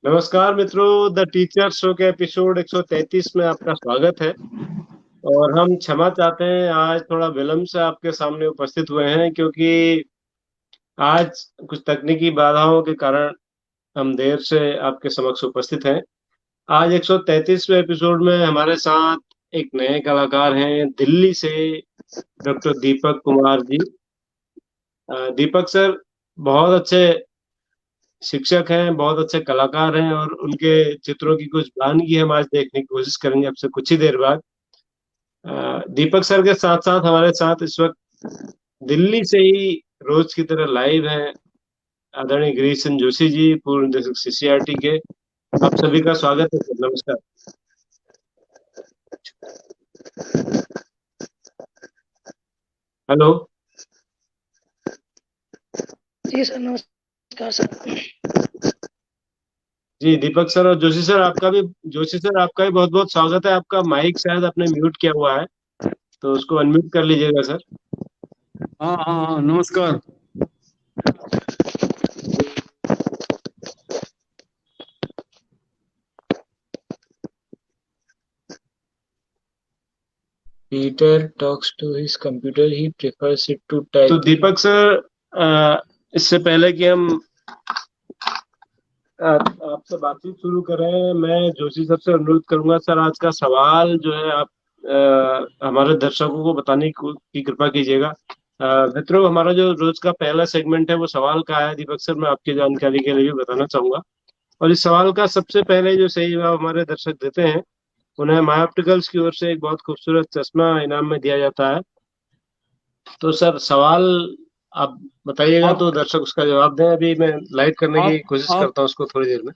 नमस्कार मित्रों, the teacher show के एपिसोड 133 में आपका स्वागत है। और हम क्षमा चाहते हैं, आज थोड़ा विलंब से आपके सामने उपस्थित हुए हैं क्योंकि आज कुछ तकनीकी बाधाओं के कारण हम देर से आपके समक्ष उपस्थित हैं। आज 133वें एपिसोड में हमारे साथ एक नए कलाकार हैं, दिल्ली से डॉक्टर दीपक कुमार जी। दीपक सर बहुत अच्छे शिक्षक हैं, बहुत अच्छे कलाकार हैं और उनके चित्रों की कुछ वानगी हम आज देखने की कोशिश करेंगे आपसे कुछ ही देर बाद। दीपक सर के साथ साथ हमारे साथ इस वक्त दिल्ली से ही रोज की तरह लाइव हैं आदरणीय गिरीश चंद्र जोशी जी, पूर्व निदेशक सीसीआरटी के। आप सभी का स्वागत है सर, नमस्कार। हेलो। जी सर, नमस्कार सर। जी दीपक सर और जोशी सर आपका भी, जोशी सर आपका भी बहुत बहुत स्वागत है। आपका माइक शायद आपने म्यूट किया हुआ है, तो उसको अनम्यूट कर लीजिएगा सर। हाँ हाँ हाँ, नमस्कार। Peter talks to his computer. He prefers it to type. तो दीपक सर, इससे पहले कि हम आपसे बातचीत शुरू करें, मैं जोशी सर से अनुरोध करूंगा सर, आज का सवाल जो है आप हमारे दर्शकों को बताने की कृपा कीजिएगा। मित्रों, हमारा जो रोज का पहला सेगमेंट है वो सवाल का है। दीपक सर, मैं आपकी जानकारी के लिए भी बताना चाहूंगा। और इस सवाल का सबसे पहले जो सही जवाब हमारे दर्शक देते हैं, उन्हें माय ऑप्टिकल्स की ओर से एक बहुत खूबसूरत चश्मा इनाम में दिया जाता है। तो सर, सवाल आप बताइएगा तो आप दर्शक उसका जवाब दें। अभी मैं लाइट करने की आप कोशिश आप करता हूँ उसको थोड़ी देर में।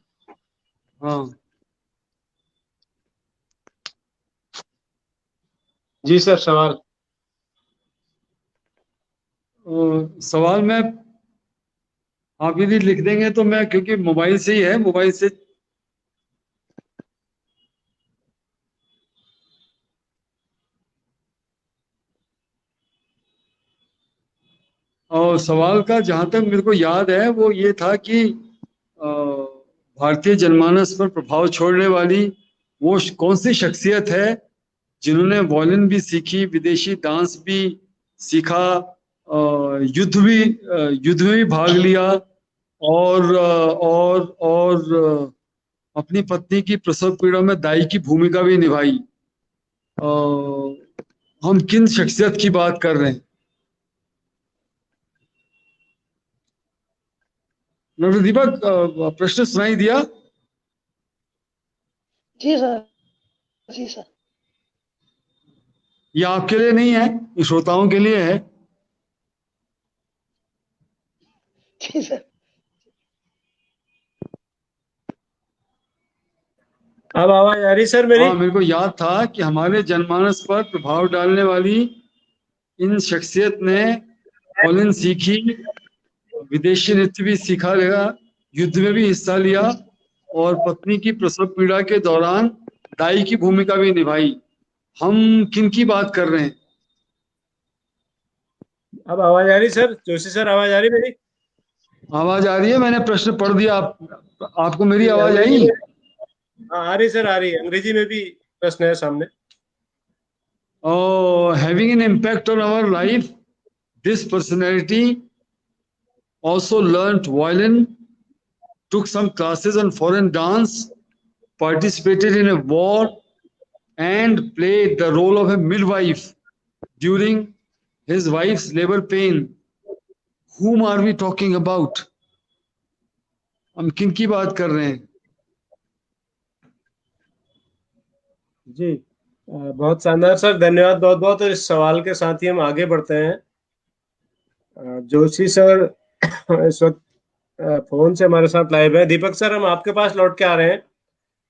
हाँ, जी सर, सवाल। सवाल में आप यदि लिख देंगे तो मैं, क्योंकि मोबाइल से ही है, मोबाइल से। और सवाल का जहां तक मेरे को याद है वो ये था कि भारतीय जनमानस पर प्रभाव छोड़ने वाली वो कौन सी शख्सियत है जिन्होंने वॉयलिन भी सीखी, विदेशी डांस भी सीखा, युद्ध में भी भाग लिया, और अपनी पत्नी की प्रसव पीड़ा में दाई की भूमिका भी निभाई। अ, हम किन शख्सियत की बात कर रहे हैं? डॉक्टर दीपक, प्रश्न सुनाई दिया? जी सर। जी सर। ये आपके लिए नहीं है, ये श्रोताओं के लिए है। जी सर। अब आवाज आ रही सर मेरी? हाँ, मेरे को याद था कि हमारे जनमानस पर प्रभाव डालने वाली इन शख्सियत ने वॉयलिन सीखी, विदेशी नृत्य भी सीखा लगा, युद्ध में भी हिस्सा लिया, और पत्नी की प्रसव पीड़ा के दौरान दाई की भूमिका भी निभाई। हम किन की बात कर रहे हैं? अब आवाज आ रही सर? जोशी सर, आवाज आ रही मेरी? आवाज आ रही है? मैंने प्रश्न पढ़ दिया। आपको मेरी जी, आवाज अंग्रेजी आई? में। हाँ, आ रही सर, आ रही है। अंग्रेजी में भी प्रश्न है सामने। Having an impact on our life, this personality also learned violin, took some classes on foreign dance, participated in a war, and played the role of a midwife during his wife's labor pain. Whom are we talking about? हम किन की बात कर रहे हैं? जी, बहुत शानदार sir, धन्यवाद बहुत बहुत। और इस सवाल के साथ ही हम आगे बढ़ते हैं। जोशी सर इस वक्त फोन से हमारे साथ लाइव है। दीपक सर, हम आपके पास लौट के आ रहे हैं।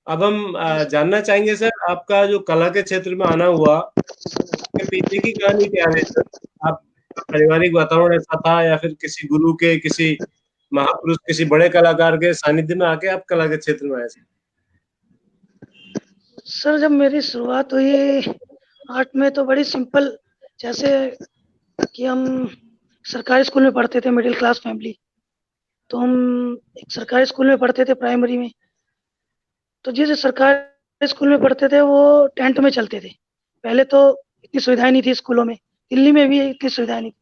अब हम जानना चाहेंगे सर, आपका जो कला के क्षेत्र में आना हुआ, उसके पीछे की कहानी क्या है सर? आप पारिवारिक वातावरण ऐसा था या फिर किसी गुरु के, किसी महापुरुष, किसी बड़े कलाकार के सानिध्य में आके आप कला के क्षेत्र में आए सर? सर, जब मेरी शुरुआत हुई आर्ट में तो बड़ी सिंपल, जैसे कि हम सरकारी स्कूल में पढ़ते थे, मिडिल क्लास फैमिली। तो हम एक सरकारी स्कूल में पढ़ते थे प्राइमरी में। तो जिस सरकारी स्कूल में पढ़ते थे वो टेंट में चलते थे। पहले तो इतनी सुविधाएं नहीं थी स्कूलों में, दिल्ली में भी इतनी सुविधाएं नहीं थी।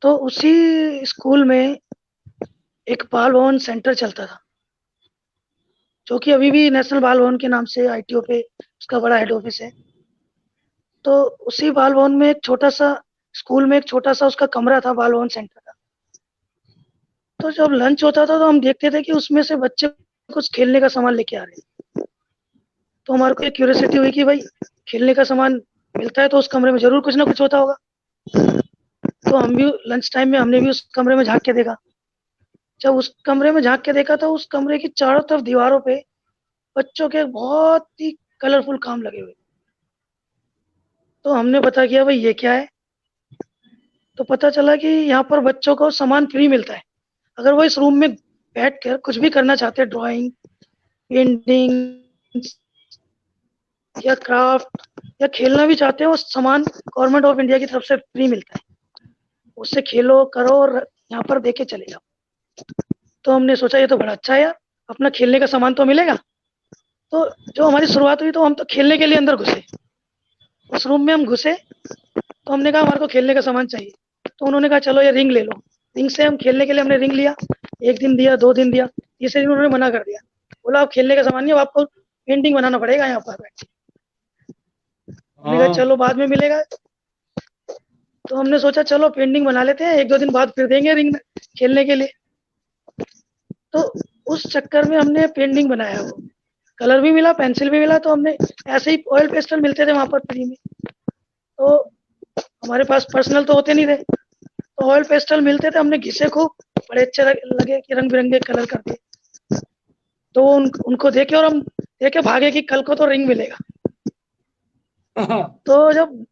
तो उसी स्कूल में एक बाल भवन सेंटर चलता था, जो कि अभी भी नेशनल बाल भवन के नाम से ITO पे उसका बड़ा हेड ऑफिस है। तो उसी बाल भवन में एक छोटा सा स्कूल में एक छोटा सा उसका कमरा था, बाल भवन सेंटर का। तो जब लंच होता था तो हम देखते थे कि उसमें से बच्चे कुछ खेलने का सामान लेके आ रहे हैं। तो हमारे को एक क्यूरियोसिटी हुई कि भाई खेलने का सामान मिलता है तो उस कमरे में जरूर कुछ ना कुछ होता होगा। तो हम भी लंच टाइम में हमने भी उस कमरे में झांक के देखा। जब उस कमरे में झांक के देखा तो उस कमरे की चारों तरफ दीवारों पे बच्चों के बहुत ही कलरफुल काम लगे हुए। तो हमने पता किया भाई ये क्या है। तो पता चला कि यहाँ पर बच्चों को सामान फ्री मिलता है। अगर वो इस रूम में बैठ कर कुछ भी करना चाहते हैं, ड्राइंग, पेंटिंग या क्राफ्ट या खेलना भी चाहते हैं, वो सामान गवर्नमेंट ऑफ इंडिया की तरफ से फ्री मिलता है। उससे खेलो करो और यहाँ पर देके चले जाओ। तो हमने सोचा ये तो बड़ा अच्छा है यार, अपना खेलने का सामान तो मिलेगा। तो जो हमारी शुरुआत हुई तो हम तो खेलने के लिए अंदर घुसे। उस रूम में हम घुसे तो हमने कहा हमारे को खेलने का सामान चाहिए। तो उन्होंने कहा चलो ये रिंग ले लो। रिंग से हम खेलने के लिए हमने रिंग लिया। 1 दिन दिया, 2 दिन दिया, तीसरे दिन उन्होंने मना कर दिया। बोला आप खेलने का सामान नहीं, अब आपको पेंटिंग बनाना पड़ेगा यहाँ पर बैठ के। हमने कहा हाँ, चलो बाद में मिलेगा। तो हमने सोचा चलो पेंटिंग बना लेते हैं, 1-2 दिन बाद फिर देंगे रिंग खेलने के लिए। तो उस चक्कर में हमने पेंटिंग बनाया, वो कलर भी मिला, पेंसिल भी मिला। तो हमने ऐसे ही ऑयल पेस्टल मिलते थे वहां पर फ्री में। तो हमारे पास पर्सनल तो होते नहीं थे, तो ऑयल पेस्टल मिलते थे, हमने घिसे खूब, बड़े अच्छे लगे कि रंग बिरंगे कलर करके। तो उनको देखे और हम देखे भागे कि कल को तो रिंग मिलेगा। तो जब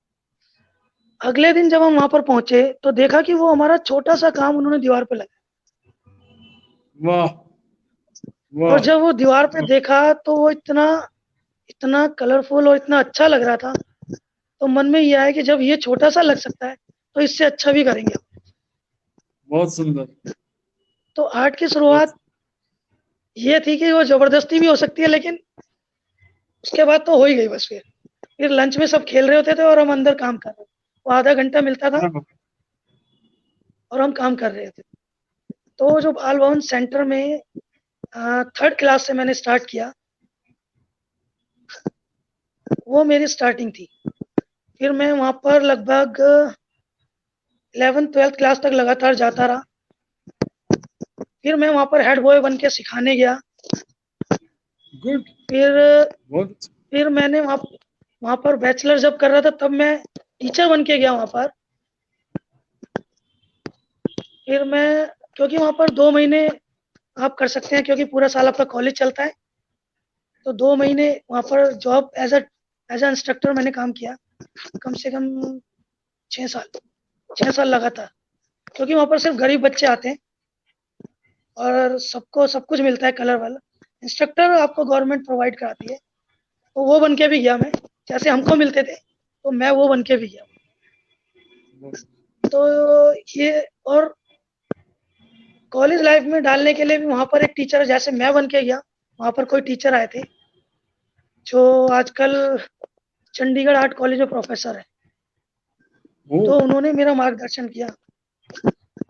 अगले दिन जब हम वहां पर पहुंचे तो देखा कि वो हमारा छोटा सा काम उन्होंने दीवार पे लगा। वाह और वाह। जब वो दीवार पे देखा तो वो इतना इतना कलरफुल और इतना अच्छा लग रहा था। तो मन में ये आया कि जब ये छोटा सा लग सकता है तो इससे अच्छा भी करेंगे। बहुत सुंदर। तो आर्ट की बहुत शुरुआत ये थी कि वो जबरदस्ती भी हो सकती है, लेकिन उसके बाद तो हो ही गई बस। फिर लंच में सब खेल रहे होते थे और हम अंदर काम कर रहे थे। वो आधा घंटा मिलता था हाँ, और हम काम कर रहे थे। तो जो बाल भवन सेंटर में 3rd क्लास से मैंने स्टार्ट किया, वो मेरी स्टार्टिंग थी। फिर मैं वहाँ पर लगभग 11th-12th क्लास तक लगातार जाता रहा। फिर मैं वहाँ पर हेड बॉय बन के सिखाने गया। गुड। फिर बहुत फिर मैंने वहाँ पर बैचलर जब कर रहा था तब मैं टीचर बन के गया वहाँ पर। फिर मैं, क्योंकि वहाँ पर 2 महीने आप कर सकते हैं क्योंकि पूरा साल आपका कॉलेज चलता है, तो 2 महीने वहाँ पर जॉब एज अ इंस्ट्रक्टर मैंने काम किया, कम से कम 6 साल लगातार। क्योंकि वहाँ पर सिर्फ गरीब बच्चे आते हैं और सबको सब कुछ मिलता है कलर वाला। इंस्ट्रक्टर आपको गवर्नमेंट प्रोवाइड कराती है, तो वो बन के भी गया मैं। जैसे हमको मिलते थे तो मैं वो बन के भी गया। तो ये, और कॉलेज लाइफ में डालने के लिए भी वहाँ पर एक टीचर जैसे मैं बन के गया। वहाँ पर कोई टीचर आए थे जो आजकल चंडीगढ़ आर्ट कॉलेज में प्रोफेसर है। तो उन्होंने मेरा मार्गदर्शन किया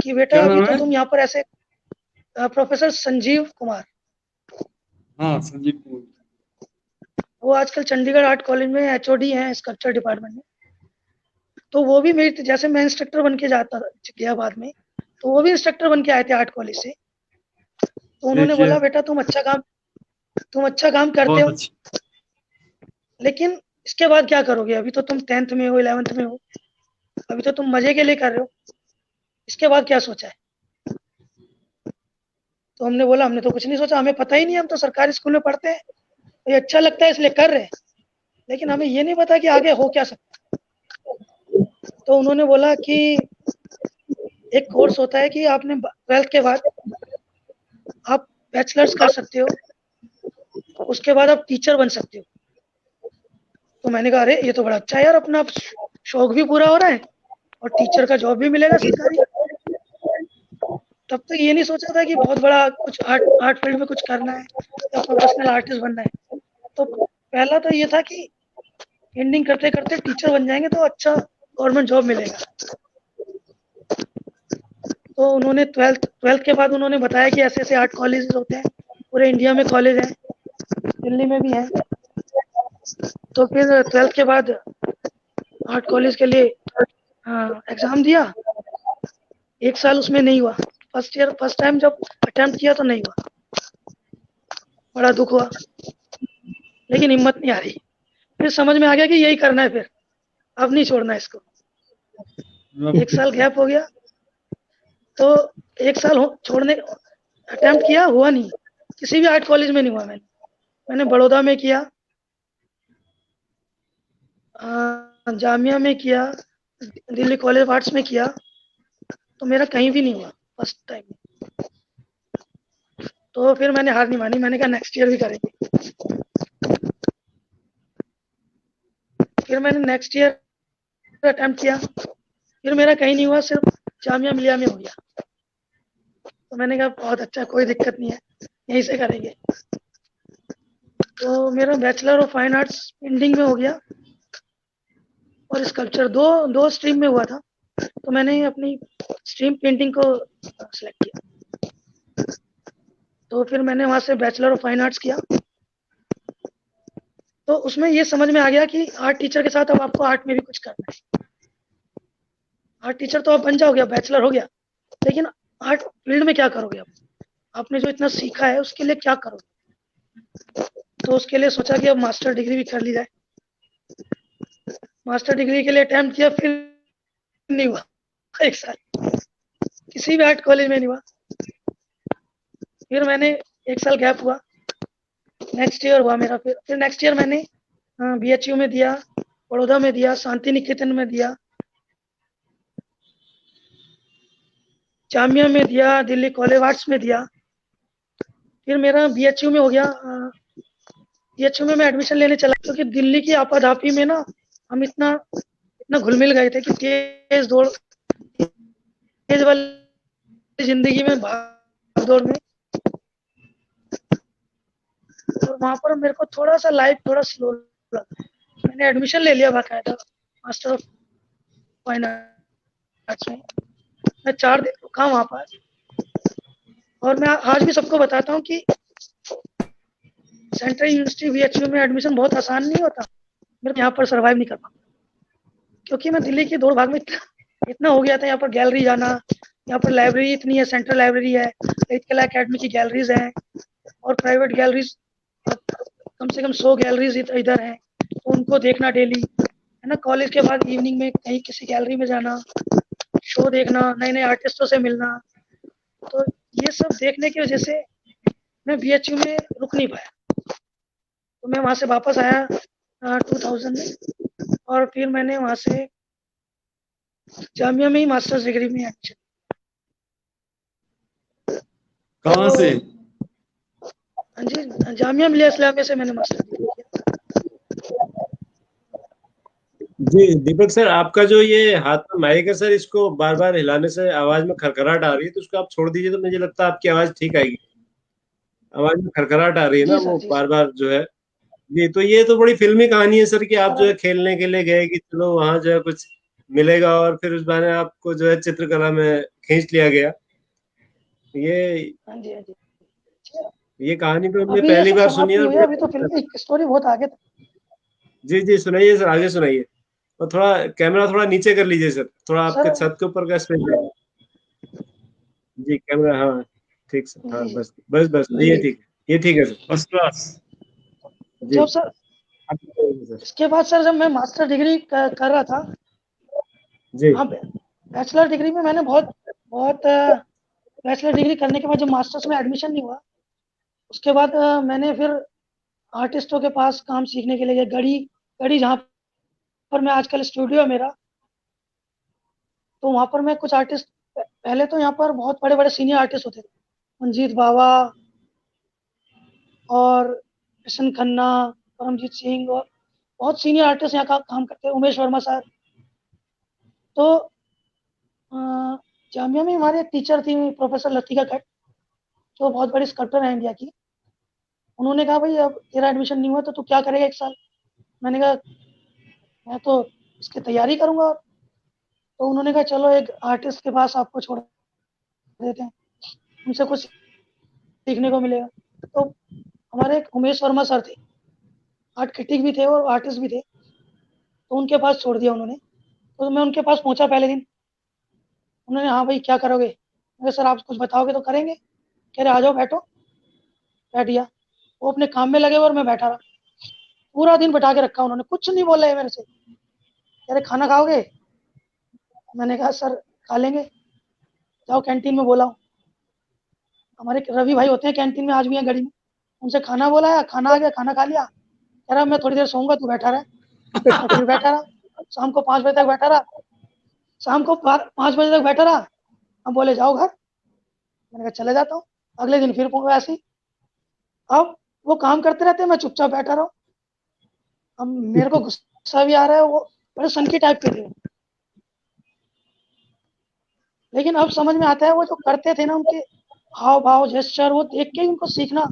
कि बेटा क्या अभी नाम तो है? तुम यहाँ पर ऐसे, प्रोफेसर संजीव कुमार। हाँ, संजीव कुमार। वो आजकल चंडीगढ़ आर्ट कॉलेज में HOD हैं स्कल्पचर डिपार्टमेंट में। तो वो भी मेरी, जैसे मैं इंस्ट्रक्टर बन के जाता गया बाद में, तो वो भी इंस्ट्रक्टर बन के आए थे आर्ट कॉलेज से। तो उन्होंने देखिए, बोला बेटा तुम अच्छा काम करते बहुत हो, अच्छी। लेकिन इसके बाद क्या करोगे? अभी तो तुम 10th में हो, 11th में हो, अभी तो तुम मजे के लिए कर रहे हो, इसके बाद क्या सोचा है? तो हमने बोला हमने तो कुछ नहीं सोचा, हमें पता ही नहीं, हम तो सरकारी स्कूल में पढ़ते हैं, ये अच्छा लगता है इसलिए कर रहे हैं, लेकिन हमें ये नहीं पता कि आगे हो क्या सकता है। तो उन्होंने बोला कि एक कोर्स होता है कि आपने 12th के बाद आप बैचलर्स कर सकते हो, उसके बाद आप टीचर बन सकते हो। तो मैंने कहा अरे ये तो बड़ा अच्छा है यार, अपना शौक भी पूरा हो रहा है और टीचर का जॉब भी मिलेगा सरकारी। तब तक ये नहीं सोचा था कि बहुत बड़ा कुछ आर्ट आर्ट फील्ड में कुछ करना है या प्रोफेशनल आर्टिस्ट बनना है। तो पहला तो ये था कि पेंटिंग करते करते टीचर बन जाएंगे तो अच्छा गवर्नमेंट जॉब मिलेगा। तो उन्होंने ट्वेल्थ के बाद उन्होंने बताया कि ऐसे ऐसे आर्ट कॉलेज होते हैं, पूरे इंडिया में कॉलेज है, दिल्ली में भी है। तो फिर ट्वेल्थ के बाद आर्ट कॉलेज के लिए एग्ज़ाम दिया। 1 साल उसमें नहीं हुआ। फर्स्ट टाइम जब अटेम्प्ट किया तो नहीं हुआ, बड़ा दुख हुआ, लेकिन हिम्मत नहीं आ रही। फिर समझ में आ गया कि यही करना है, फिर अब नहीं छोड़ना है इसको। 1 साल गैप हो गया, तो 1 साल छोड़ने अटेम्प्ट किया, हुआ नहीं, किसी भी आर्ट कॉलेज में नहीं हुआ। मैंने बड़ौदा में किया, जामिया में किया, दिल्ली कॉलेज ऑफ आर्ट्स में किया, तो मेरा कहीं भी नहीं हुआ फर्स्ट टाइम। तो फिर मैंने हार नहीं मानी, मैंने कहा नेक्स्ट ईयर भी करेंगे। फिर मैंने नेक्स्ट ईयर अटेम्प्ट किया, फिर मेरा कहीं नहीं हुआ, सिर्फ जामिया मिलिया में हो गया। तो मैंने कहा बहुत अच्छा, कोई दिक्कत नहीं है, यहीं से करेंगे। तो मेरा bachelor of fine arts painting में हो गया और स्कल्पचर, दो स्ट्रीम में हुआ था। तो मैंने अपनी स्ट्रीम पेंटिंग को सिलेक्ट किया। तो फिर मैंने वहाँ से बैचलर ऑफ फाइन आर्ट्स किया। तो उसमें ये समझ में आ गया कि आर्ट टीचर के साथ अब आपको आर्ट में भी कुछ करना है। आर्ट टीचर तो आप बन जाओगे, बैचलर हो गया, लेकिन आर्ट फील्ड में क्या करोगे आप? आपने जो इतना सीखा है उसके लिए क्या करोगे? तो उसके लिए सोचा कि अब मास्टर डिग्री भी कर ली जाए। मास्टर डिग्री के लिए अटेम्प्ट किया, फिर नहीं हुआ। 1 साल किसी भी आर्ट कॉलेज में नहीं हुआ। फिर मैंने 1 साल गैप हुआ, नेक्स्ट ईयर हुआ मेरा। फिर नेक्स्ट ईयर मैंने BHU में दिया, बड़ौदा में दिया, शांति निकेतन में दिया, जामिया में दिया, दिल्ली कॉलेज आर्ट्स में दिया। फिर मेरा BHU में हो गया। BHU में मैं एडमिशन लेने चला, क्योंकि दिल्ली की आपाधापी में ना हम इतना घुल मिल गए थे कि तेज वाली जिंदगी में, भाग दौड़ में, और वहाँ पर मेरे को थोड़ा सा लाइफ थोड़ा स्लो लगा। मैंने एडमिशन ले लिया बाकायदा मास्टर ऑफ फाइन आर्ट्स में। मैं 4 दिन रुका वहाँ पर, और मैं आज भी सबको बताता हूँ कि सेंट्रल यूनिवर्सिटी BHU में एडमिशन बहुत आसान नहीं होता। मेरे को यहाँ पर सर्वाइव नहीं कर पाता, क्योंकि मैं दिल्ली की दौड़ भाग में इतना हो गया था। यहाँ पर गैलरी जाना, यहाँ पर लाइब्रेरी इतनी है, सेंट्रल लाइब्रेरी है, ललित कला अकेडमी की गैलरीज हैं, और प्राइवेट गैलरीज कम से कम 100 गैलरीज इधर हैं, तो उनको देखना डेली है ना। कॉलेज के बाद इवनिंग में कहीं किसी गैलरी में जाना, शो देखना, नए नए आर्टिस्टों से मिलना। तो ये सब देखने की वजह से मैं BHU में रुक नहीं पाया। तो मैं वहाँ से वापस आया 2000 में, और फिर मैंने वहाँ से जामिया में ही मास्टर्स डिग्री में एडमिशन। कहाँ से? हाँ जी, जामिया मिलिया इस्लामिया से मैंने मास्टर्स डिग्री किया। जी दीपक सर, आपका जो ये हाथ में माइक है सर, इसको बार बार हिलाने से आवाज में खरखराहट आ रही है, तो उसको आप छोड़ दीजिए, तो मुझे लगता है आपकी आवाज ठीक आएगी। आवाज में खरखराहट आ रही है ना, जी सर, वो जी बार सर। बार जो है। जी, तो ये तो बड़ी फिल्मी कहानी है सर, कि आप जो और है खेलने के लिए गए कि चलो वहां जो है कुछ मिलेगा, और फिर उस बहाने आपको जो है चित्रकला में खींच लिया गया। ये हाँ जी, हाँ जी। ये कहानी तो हमने अभी ये पहली सब बार सुनी समाप्त है, नहीं और हुई है, अभी तो बड़ा। फिल्म की स्टोरी बहुत आगे तक। जी जी, सुनाइए सर, आगे सुनाइए। और थोड़ा कैमरा थोड़ा नीचे कर लीजिए सर, थोड़ा आपके सर छत के ऊपर का स्पेस है। जी कैमरा, हाँ ठीक सर, हाँ जी, बस बस बस, ये ठीक है, ये ठीक है सर। First class. जी जब सर आप बताइए सर। इसके बाद सर जब मैं मास्टर डिग्री कर रहा था, जी हाँ, बैचलर डिग्री में मैंने बहुत बहुत बैचलर डिग्री करने के बाद जब मास्टर्स में एडमिशन नहीं हुआ, उसके बाद मैंने फिर आर्टिस्टों के पास काम सीखने के लिए गया। गढ़ी गढ़ी जहाँ पर मैं आजकल स्टूडियो है मेरा, तो वहाँ पर मैं कुछ आर्टिस्ट, पहले तो यहाँ पर बहुत बड़े बड़े सीनियर आर्टिस्ट होते थे, मंजीत बावा और किशन खन्ना, परमजीत सिंह, और बहुत सीनियर आर्टिस्ट यहाँ का काम करते हैं, उमेश वर्मा सर। तो अ, जामिया में हमारे एक टीचर थी प्रोफेसर लतिका कट, जो बहुत बड़ी स्कल्प्टर है इंडिया की। उन्होंने कहा भाई अब तेरा एडमिशन नहीं हुआ तो तू क्या करेगा 1 साल? मैंने कहा मैं तो इसकी तैयारी करूँगा। तो उन्होंने कहा चलो एक आर्टिस्ट के पास आपको छोड़ देते हैं, उनसे कुछ सीखने को मिलेगा। तो हमारे एक उमेश वर्मा सर थे, आर्ट क्रिटिक भी थे और आर्टिस्ट भी थे, तो उनके पास छोड़ दिया उन्होंने। तो मैं उनके पास पहुंचा पहले दिन। उन्होंने हाँ भाई क्या करोगे? मैंने सर आप कुछ बताओगे तो करेंगे। कह रहे आ जाओ बैठो। बैठ गया। वो अपने काम में लगे हुए और मैं बैठा रहा। पूरा दिन बैठा के रखा उन्होंने, कुछ नहीं बोला है मेरे से। कह रहे खाना खाओगे? मैंने कहा सर खा लेंगे, जाओ कैंटीन में बोला हूँ। हमारे रवि भाई होते हैं कैंटीन में, आज भी हैं गड़ी में, उनसे खाना बोला है, खाना आ गया, खाना खा लिया। कह रहा मैं थोड़ी देर सोऊंगा, तू बैठा रहा। मैं फिर बैठा रहा, शाम को 5 बजे तक बैठा रहा। शाम को 5 बजे तक बैठा रहा। हम बोले जाओ घर। मैंने कहा चले जाता हूँ। अगले दिन फिर ऐसे ही। अब वो काम करते रहते, मैं चुपचाप बैठा रहा हूँ। अब मेरे को गुस्सा भी आ रहा है, वो बड़े सनकी टाइप के थे। लेकिन अब समझ में आता है वो जो करते थे ना, उनके हाव भाव जेस्चर, वो देख के ही उनको सीखना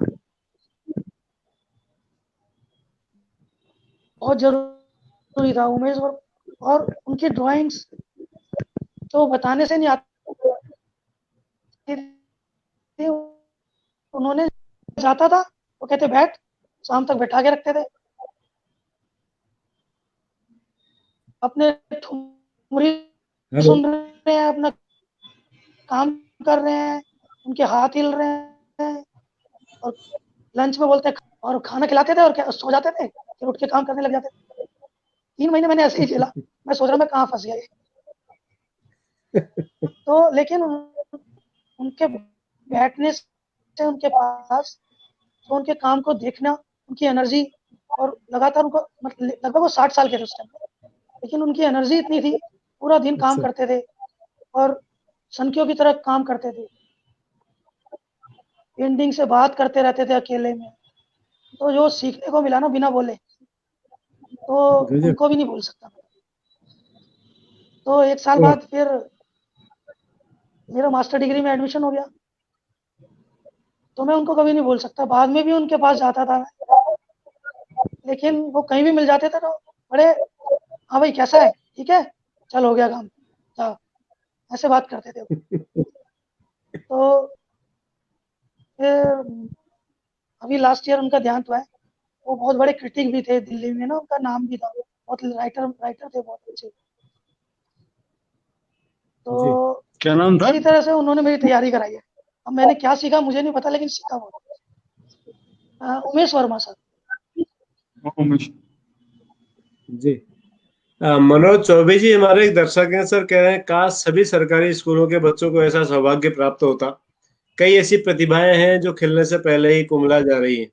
बहुत जरूरी था। उमेश और उनकी ड्राइंग्स तो बताने से नहीं आती थी। उन्होंने जाता था, वो कहते बैठ, शाम तक बैठा के रखते थे। अपने ठुमरी सुन रहे हैं, अपना काम कर रहे हैं, उनके हाथ हिल रहे हैं, और लंच में बोलते और खाना खिलाते थे और सो जाते थे, फिर उठ के काम करने लग जाते थे। 3 महीने मैंने ऐसे ही झेला। मैं सोच रहा मैं कहाँ फंस गया ये। तो लेकिन उनके बैठने से उनके पास, तो उनके काम को देखना, उनकी एनर्जी, और लगातार उनको मतलब लगभग वो 60 साल के थे उस टाइम, लेकिन उनकी एनर्जी इतनी थी, पूरा दिन काम करते थे और सनकियों की तरह काम करते थे। पेंटिंग से बात करते रहते थे अकेले में। तो जो सीखने को मिला ना बिना बोले, तो उनको भी नहीं भूल सकता। तो 1 साल बाद फिर मेरा मास्टर डिग्री में एडमिशन हो गया, तो मैं उनको कभी नहीं भूल सकता। बाद में भी उनके पास जाता था मैं, लेकिन वो कहीं भी मिल जाते थे तो बड़े, हाँ भाई कैसा है, ठीक है, चल हो गया काम, जाओ, ऐसे बात करते थे। तो फिर अभी लास्ट ईयर उनका देहांत हुआ है। वो बहुत बड़े क्रिटिक भी थे दिल्ली में ना, उनका नाम भी था, बहुत राइटर राइटर थे बहुत अच्छे। तो क्या नाम था? इसी तरह से उन्होंने मेरी तैयारी कराई है। अब मैंने क्या सीखा मुझे नहीं पता, लेकिन सीखा बहुत। उमेश वर्मा सर। उमेश जी। मनोज चौबे जी हमारे एक दर्शक हैं सर, कह रहे हैं काश सभी सरकारी स्कूलों के बच्चों को ऐसा सौभाग्य प्राप्त होता। कई ऐसी प्रतिभाएं हैं जो खिलने से पहले ही कुमला जा रही हैं।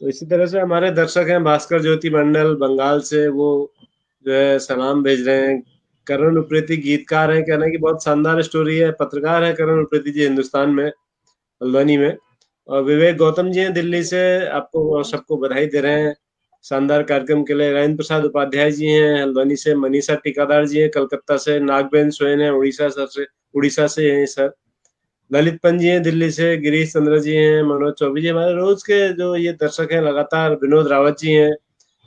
तो इसी तरह से हमारे दर्शक हैं भास्कर ज्योति मंडल बंगाल से, वो जो है सलाम भेज रहे हैं। करण उप्रेती गीतकार हैं, कह रहे हैं कि बहुत शानदार स्टोरी है। पत्रकार है करण उप्रेती जी हिंदुस्तान में, हल्द्वानी में। और विवेक गौतम जी हैं दिल्ली से, आपको और सबको बधाई दे रहे हैं शानदार कार्यक्रम के लिए। राजेंद्र प्रसाद उपाध्याय जी हैं हल्द्वानी से। मनीषा टिकादार जी हैं कलकत्ता से। नागबेन सोयन है उड़ीसा से हैं सर। ललित पंत जी हैं दिल्ली से। गिरीश चंद्र जी हैं। मनोज चौबे जी हमारे रोज के जो ये दर्शक हैं लगातार। विनोद रावत जी हैं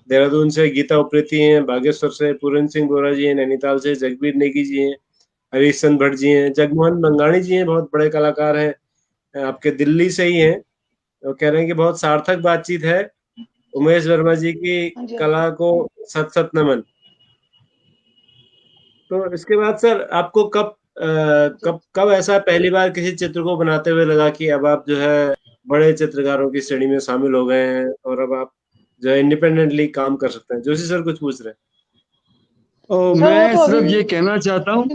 देहरादून से। गीता उप्रेती हैं बागेश्वर से। पूरन सिंह बोरा जी हैं नैनीताल से। जगबीर नेगी जी हैं। हरीश चंद्र भट्ट जी हैं। जगमोहन बंगाणी जी हैं, बहुत बड़े कलाकार हैं, आपके दिल्ली से ही हैं। तो कह रहे हैं कि बहुत सार्थक बातचीत है। उमेश वर्मा जी की हाँ जी, कला को सत सत नमन। तो इसके बाद सर आपको कब कब ऐसा पहली बार किसी चित्र को बनाते हुए लगा कि अब आप जो है बड़े चित्रकारों की श्रेणी में शामिल हो गए हैं और अब आप जो है इंडिपेंडेंटली काम कर सकते हैं? जोशी सर कुछ पूछ रहे हैं। सर वो मैं तो सिर्फ अभी ये कहना चाहता हूँ,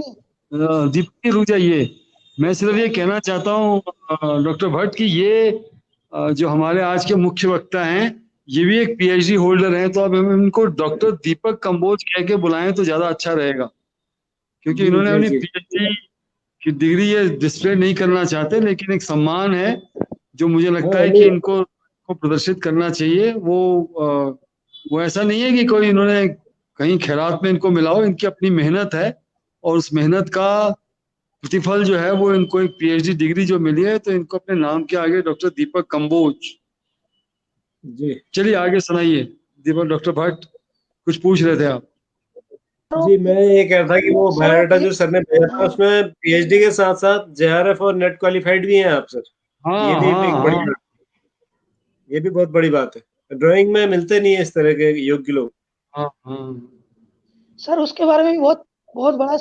दीप्ति रुक जाइए। मैं सिर्फ ये कहना चाहता हूँ डॉक्टर भट्ट कि ये जो हमारे आज के मुख्य वक्ता हैं ये भी एक पीएचडी होल्डर हैं, तो अब हम इनको डॉक्टर दीपक कंबोज कह के बुलाएं तो ज्यादा अच्छा रहेगा, क्योंकि जी इन्होंने जी अपनी जी। पीएचडी की डिग्री ये डिस्प्ले नहीं करना चाहते, लेकिन एक सम्मान है जो मुझे लगता हाँ है कि नहीं, इनको को प्रदर्शित करना चाहिए। वो ऐसा नहीं है कि कोई इन्होंने कहीं खैरात में इनको मिला हो, इनकी अपनी मेहनत है और उस मेहनत का प्रतिफल जो है वो इनको एक पीएचडी डिग्री जो मिली है, तो इनको अपने नाम के आगे डॉक्टर दीपक कंबोज। जी चलिए आगे सुनाइए दीपक, डॉक्टर भट्ट कुछ पूछ रहे थे आप। जी, मैं ये कह रहा था कि वो सर बायोडाटा ये जो सर ने भेजा था उसमें पीएचडी के साथ साथ जेआरएफ और नेट क्वालिफाइड भी हैं आप सर। ये हाँ भी हाँ एक बड़ी हाँ बात, ये भी बहुत बड़ी बात है। ड्राइंग में मिलते नहीं है इस तरह के योग्य लोग। हाँ हाँ। सर उसके बारे में भी बहुत बड़ा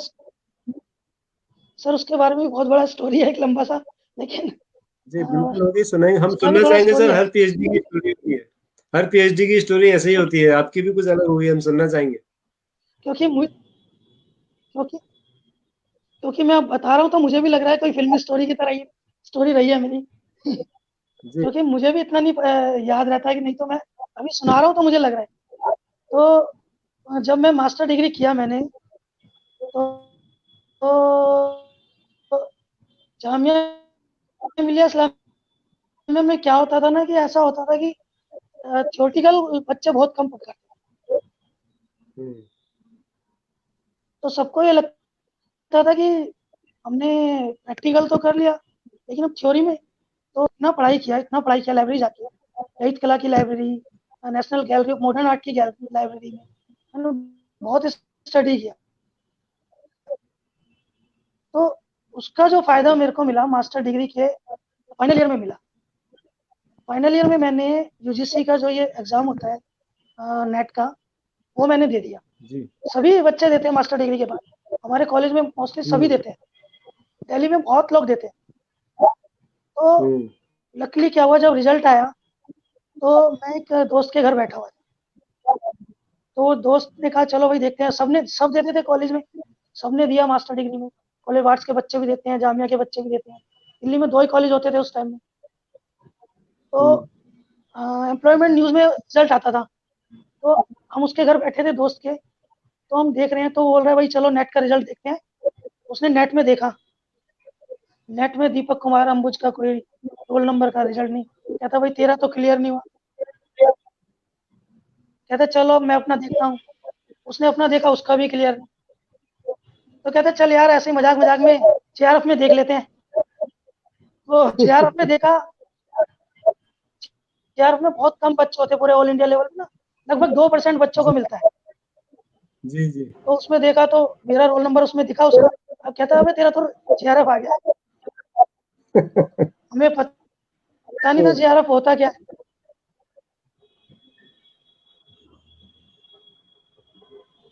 सर उसके बारे में भी बहुत बड़ा स्टोरी है, एक लंबा सा, लेकिन जी बिल्कुल होगी, सुनाएंगे, हम उसका भी सुनना थोड़ा चाहेंगे स्टोरी सर। है, हर पीएचडी की स्टोरी होती है, हर पीएचडी की स्टोरी ऐसे ही होती है। आपकी भी कुछ अलग होगी, हम सुनना चाहेंगे। क्योंकि क्योंकि क्योंकि मैं अब बता रहा हूँ तो मुझे भी लग रहा है कोई फिल्मी स्टोरी की तरह ही स्टोरी रही है मेरी। जी क्योंकि मुझे भी इतना नहीं याद रहता है कि नहीं, तो मैं अभी सुना रहा हूँ तो मुझे लग रहा है। तो जब मैं मास्टर डिग्री किया मैंने, तो, तो जामिया मिलिया इस्लामिया में क्या होता था ना, कि ऐसा होता था कि थ्योरेटिकल बच्चे बहुत कम पढ़ते थे। हम्म, तो सबको ये लगता था कि हमने प्रैक्टिकल तो कर लिया, लेकिन अब थ्योरी में तो इतना पढ़ाई किया, लाइब्रेरी जाके ललित कला की library, national gallery of modern art की लाइब्रेरी में मैंने बहुत स्टडी किया। तो उसका जो फ़ायदा मेरे को मिला मास्टर डिग्री के फाइनल ईयर में मिला। फाइनल ईयर में मैंने यूजीसी का जो ये एग्ज़ाम होता है नेट का, वो मैंने दे दिया। जी सभी बच्चे देते हैं मास्टर डिग्री के बाद, हमारे कॉलेज में मोस्टली सभी देते हैं, दिल्ली में बहुत लोग देते हैं। तो हम्म लकीली क्या हुआ, जब रिजल्ट आया तो मैं एक दोस्त के घर बैठा हुआ था। तो दोस्त ने कहा चलो भाई देखते हैं, सब देते थे कॉलेज में, सबने दिया मास्टर डिग्री में। कॉलेज आर्ट्स के बच्चे भी देते हैं, जामिया के बच्चे भी देते हैं। दिल्ली में 2 ही कॉलेज होते थे उस टाइम में। तो हम्म एम्प्लॉयमेंट न्यूज़ में रिजल्ट आता था, तो हम उसके घर बैठे थे दोस्त के। तो हम देख रहे हैं, तो वो बोल रहा है भाई चलो नेट का रिजल्ट देखते हैं। उसने नेट में देखा, नेट में दीपक कुमार अंबुज का कोई रोल नंबर का रिजल्ट नहीं। कहता भाई तेरा तो क्लियर नहीं हुआ। कहता चलो मैं अपना देखता हूँ। उसने अपना देखा, उसका भी क्लियर नहीं। तो कहता चल यार ऐसे ही मजाक मजाक में जेआरएफ में देख लेते हैं। वो जेआरएफ में देखा, जेआरएफ में बहुत कम बच्चे होते पूरे ऑल इंडिया लेवल में ना, लगभग 2% बच्चों को मिलता है। जी जी तो उसमें देखा तो मेरा रोल नंबर उसमें दिखा उसका। अब कहता है तेरा तो जेआरएफ आ गया। हमें पता नहीं था जेआरएफ होता क्या है।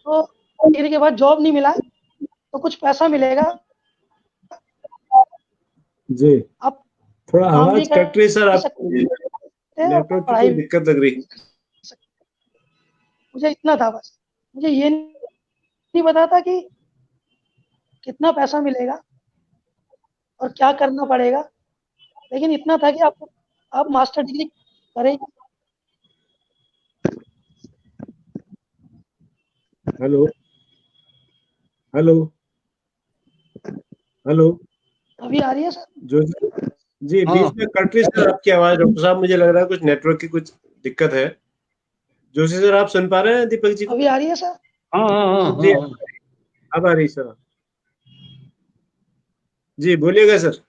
तो डिग्री के बाद जॉब नहीं मिला, तो कुछ पैसा मिलेगा, जी। आप थोड़ा काम भी आवाज कट रही है सर कर आपकी, सकते हैं और नेटवर्क की पढ़ाई कोई भी दिक्कत लग रही है। कर सकते हैं। मुझे इतना था बस, मुझे ये नहीं पता था कि कितना पैसा मिलेगा और क्या करना पड़ेगा, लेकिन इतना था कि आप मास्टर डिग्री करें। Hello hello hello. अभी आ रही है सर? जो जी, बीच हाँ में कट रही सर आपकी आवाज डॉक्टर साहब, मुझे लग रहा है कुछ नेटवर्क की कुछ दिक्कत है। जोशी सर आप सुन पा रहे हैं दीपक जी को? अभी आ रही है सर? हाँ हाँ हाँ जी हाँ। अब आ रही सर। जी बोलिएगा सर।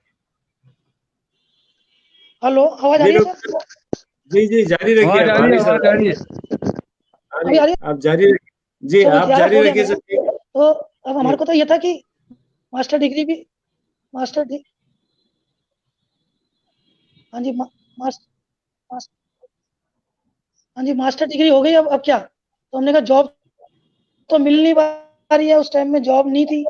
हेलो, आवाज आ जी रही है डॉक्टर, सर? जी जी जारी रखिए, आवाज आप आ आ रही है, रही सर, आवाज आ रही है। आ अभी रही, आ रही आप जारी रखिए जी, है? चलो आप जेआरएफ जारी हो गया रखिए मेरा। सर। जी तो अब जी हमारे को तो ये था कि मास्टर डिग्री भी मास्टर डि हाँ जी, मास मास हाँ जी, मास्टर डिग्री हो गई, अब क्या? तो हमने कहा जॉब तो मिल नहीं पा रही है, उस टाइम में जॉब नहीं थी।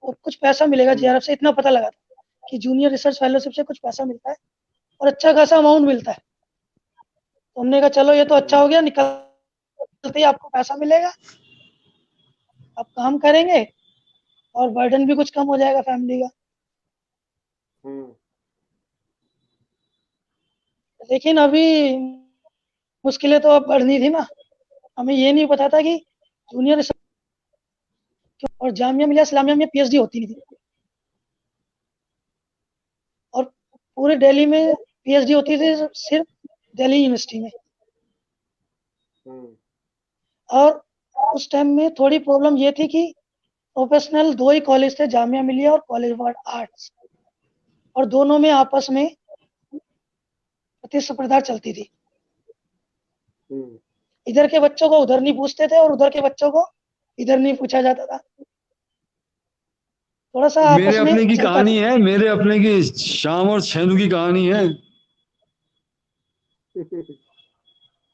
और कुछ पैसा मिलेगा जेआरएफ से, इतना पता लगा था कि जूनियर रिसर्च फेलोशिप से कुछ पैसा मिलता है और अच्छा खासा अमाउंट मिलता है। तो हमने कहा चलो ये तो अच्छा हो गया, निकलते ही आपको पैसा मिलेगा, आप काम करेंगे और बर्डन भी कुछ कम हो जाएगा फैमिली का। हम्म लेकिन अभी मुश्किलें तो अब बढ़नी थी ना। हमें ये नहीं पता था कि जूनियर और जामिया मिलिया इस्लामिया में पीएचडी होती नहीं थी, और पूरे दिल्ली में पीएचडी होती थी सिर्फ दिल्ली यूनिवर्सिटी में। हम्म और उस टाइम में थोड़ी प्रॉब्लम ये थी कि प्रोफेशनल 2 ही कॉलेज थे, जामिया मिलिया और कॉलेज ऑफ आर्ट्स, और दोनों में आपस में प्रतिस्पर्धा चलती थी। हम्म, इधर के बच्चों को उधर नहीं पूछते थे और उधर के बच्चों को इधर नहीं पूछा जाता था। थोड़ा सा मेरे आपस में अपने की चलता कहानी था। है, मेरे अपने की शाम और छेनू की कहानी है।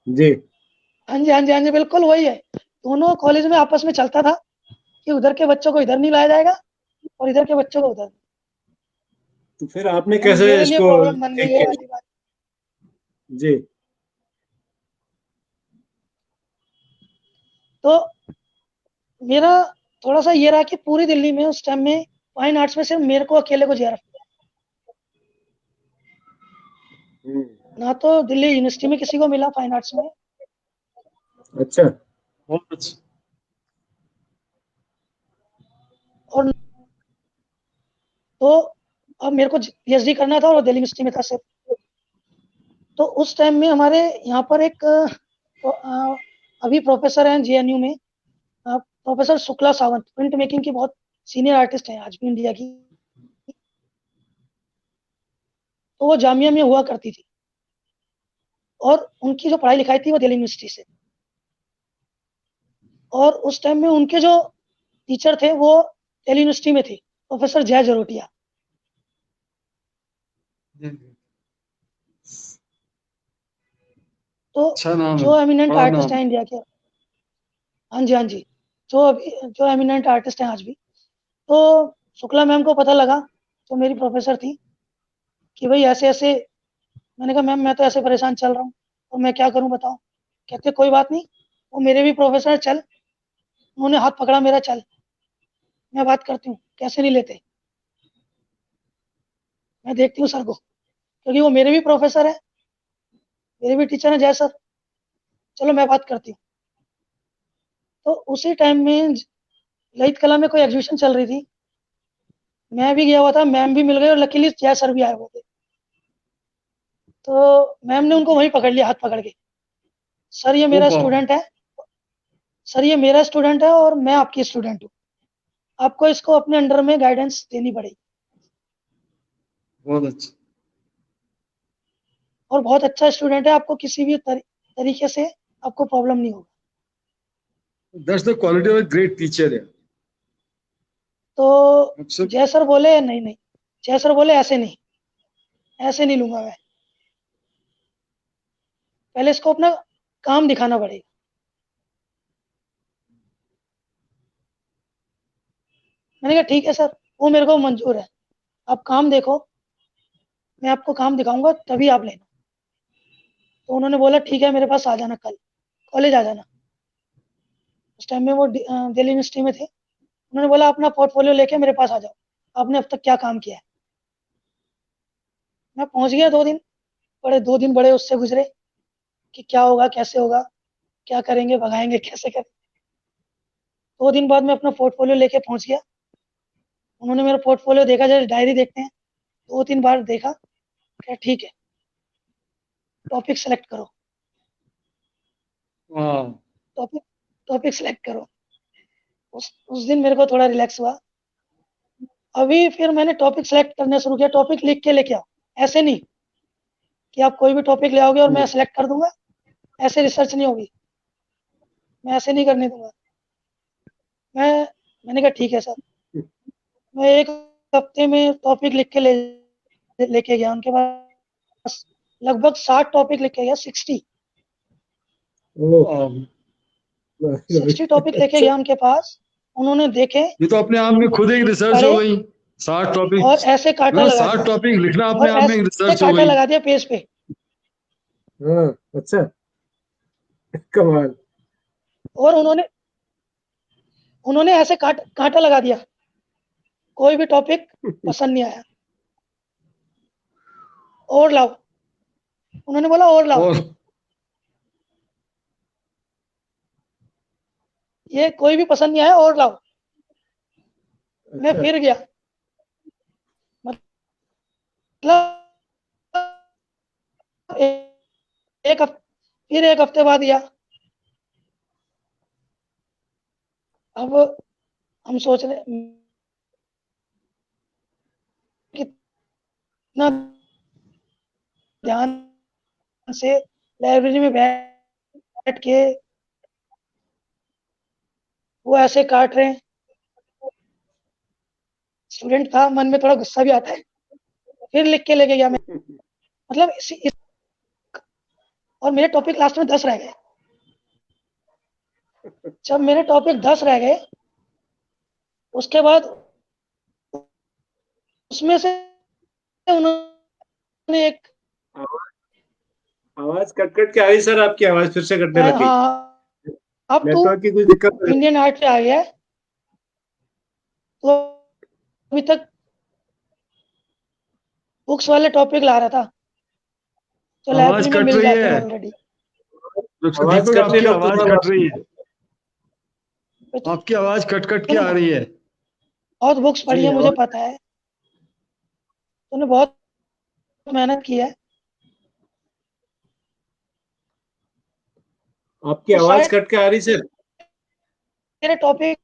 जी। हाँ जी, हाँ जी, हाँ जी, बिल्कुल वही है। दोनों कॉलेज में आपस में चलता था कि उधर के बच्चों को इधर नहीं लाया जाएगा और इधर के बच्चों को उधर। तो फिर आपने और कैसे मेरे लिए इसको प्रॉब्लम बन गई एक ये किया? वाली बात। जी। तो मेरा थोड़ा सा ये रहा कि पूरी दिल्ली में उस टाइम में फाइन आर्ट्स में सिर्फ मेरे को अकेले को जेआरएफ, हम्म, ना तो दिल्ली यूनिवर्सिटी में किसी को मिला फाइन आर्ट्स में। अच्छा। बहुत अच्छा। और तो अब मेरे को पीएचडी करना था और दिल्ली यूनिवर्सिटी में था सिर्फ। तो उस टाइम में हमारे यहाँ पर एक अभी प्रोफेसर हैं जेएनयू में, professor Shukla Sawant, print making की बहुत सीनियर आर्टिस्ट हैं आज भी इंडिया की। तो वो जामिया में हुआ करती थी और उनकी जो पढ़ाई लिखाई थी वो दिल्ली यूनिवर्सिटी से। और उस टाइम में उनके जो टीचर थे वो दिल्ली यूनिवर्सिटी में थे, प्रोफेसर जय जरोटिया। तो अच्छा नाम है, जो एमिनेंट बड़ा आर्टिस्ट नाम। हैं इंडिया के, हाँ जी, हाँ जी, जो अभी जो एमिनेंट आर्टिस्ट हैं आज भी। तो शुक्ला मैम को पता लगा, जो मेरी प्रोफेसर थी, कि भाई ऐसे ऐसे। मैंने कहा मैम मैं तो ऐसे परेशान चल रहा हूँ और मैं क्या करूँ बताओ। कहते कोई बात नहीं, वो मेरे भी प्रोफेसर चल। उन्होंने हाथ पकड़ा मेरा, चल मैं बात करती हूँ, कैसे नहीं लेते, मैं देखती हूँ सर को, क्योंकि वो मेरे भी प्रोफेसर है, मेरे भी टीचर हैं जय सर, चलो मैं बात करती हूँ। तो उसी टाइम में ललित कला में कोई एग्जीबिशन चल रही थी, मैं भी गया हुआ था, मैम भी मिल गए और लकीली जय सर भी आए हुए थे। तो मैम ने उनको वहीं पकड़ लिया, हाथ पकड़ के, सर ये ओ मेरा बाप, स्टूडेंट है, सर ये मेरा स्टूडेंट है और मैं आपकी स्टूडेंट हूँ, आपको इसको अपने अंडर में गाइडेंस देनी पड़ेगी। बहुत अच्छा। और बहुत अच्छा स्टूडेंट है, आपको किसी भी तरीके से आपको प्रॉब्लम नहीं होगा। That's the quality of a great teacher है। तो आपसे जय सर बोले नहीं नहीं, जय सर बोले ऐसे नहीं, ऐसे नहीं लूंगा मैं, पहले इसको अपना काम दिखाना पड़ेगा। मैंने कहा ठीक है सर, वो मेरे को मंजूर है, आप काम देखो, मैं आपको काम दिखाऊंगा तभी आप लेना। तो उन्होंने बोला ठीक है, मेरे पास आ जाना कल, कॉलेज आ जाना। उस टाइम में वो दिल्ली यूनिवर्सिटी में थे। उन्होंने बोला अपना पोर्टफोलियो लेके मेरे पास आ जाओ, आपने अब तक क्या काम किया है। मैं पहुंच गया 2 दिन, बड़े 2 दिन बड़े उससे गुजरे कि क्या होगा कैसे होगा, क्या करेंगे भगाएंगे कैसे करें। 2 दिन बाद मैं अपना पोर्टफोलियो लेके पहुंच गया। उन्होंने मेरा पोर्टफोलियो देखा, जैसे डायरी देखते हैं, 2-3 बार देखा, क्या ठीक है, टॉपिक सेलेक्ट करो, हाँ, टॉपिक टॉपिक सेलेक्ट करो। उस दिन मेरे को थोड़ा रिलैक्स हुआ। अभी फिर मैंने टॉपिक सेलेक्ट करना शुरू किया, टॉपिक लिख के लेके आओ, ऐसे नहीं कि आप कोई भी टॉपिक ले आओगे और मैं सेलेक्ट कर दूंगा, ऐसे रिसर्च नहीं होगी, मैं ऐसे नहीं करने दूंगा। मैंने कहा ठीक है सर। मैं 1 हफ्ते में टॉपिक लिख के लेके गया उनके पास, लगभग 60 टॉपिक लिख के गया, 60 ओह। 60 टॉपिक लेके अच्छा। गया उनके पास। उन्होंने देखे, ये तो अपने आप में खुद एक रिसर्च हो पढ़े गई। 60 टॉपिक, और ऐसे कांटा ना लगा 60 दिया, टॉपिक लिखना और अपने आप में एक ऐसे रिसर्च हो कांटा गई। लगा दिया पेज पे। हाँ, अच्छा। कमाल। और उन्होंने उन्होंने ऐसे कांटा लगा दिया, कोई भी टॉपिक पसंद नहीं आया, और लाओ, उन्होंने बोला और लाओ, और ये कोई भी पसंद नहीं आया और लाओ। मैं अच्छा। फिर गया, मतलब एक हफ्ते, फिर 1 हफ्ते बाद गया। अब हम सोच रहे कितना ध्यान से लाइब्रेरी में बैठ के वो ऐसे काट रहे हैं। स्टूडेंट था, मन में थोड़ा गुस्सा भी आता है, फिर लिख के लेके गया मैं, मतलब और मेरे टॉपिक लास्ट में 10 रह गए। जब मेरे टॉपिक 10 रह गए, उसके बाद उसमें से उन्होंने एक आवाज कट कट के आ रही सर, आपकी आवाज फिर से कटने लगी। हाँ, अब तो नेटवर्क की कुछ दिक्कत है? इंडियन आर्ट पे आ गया है, तो अभी तक बुक्स वाले टॉपिक ला रहा था, तो आवाज लाइब्रेरी में कट मिल रही जाते है। हैं ऑलरेडी। डॉक्टर आवाज दीपक, कट रही आपकी है, आवाज डॉक्टर कट रही है। तो आपकी आवाज कट कट के आ रही है। बहुत बुक्स पढ़ी जी, है, मुझे पता है, तूने बहुत मेहनत की है। आपकी तो आवाज शायद कट के आ रही सर। तेरे टॉपिक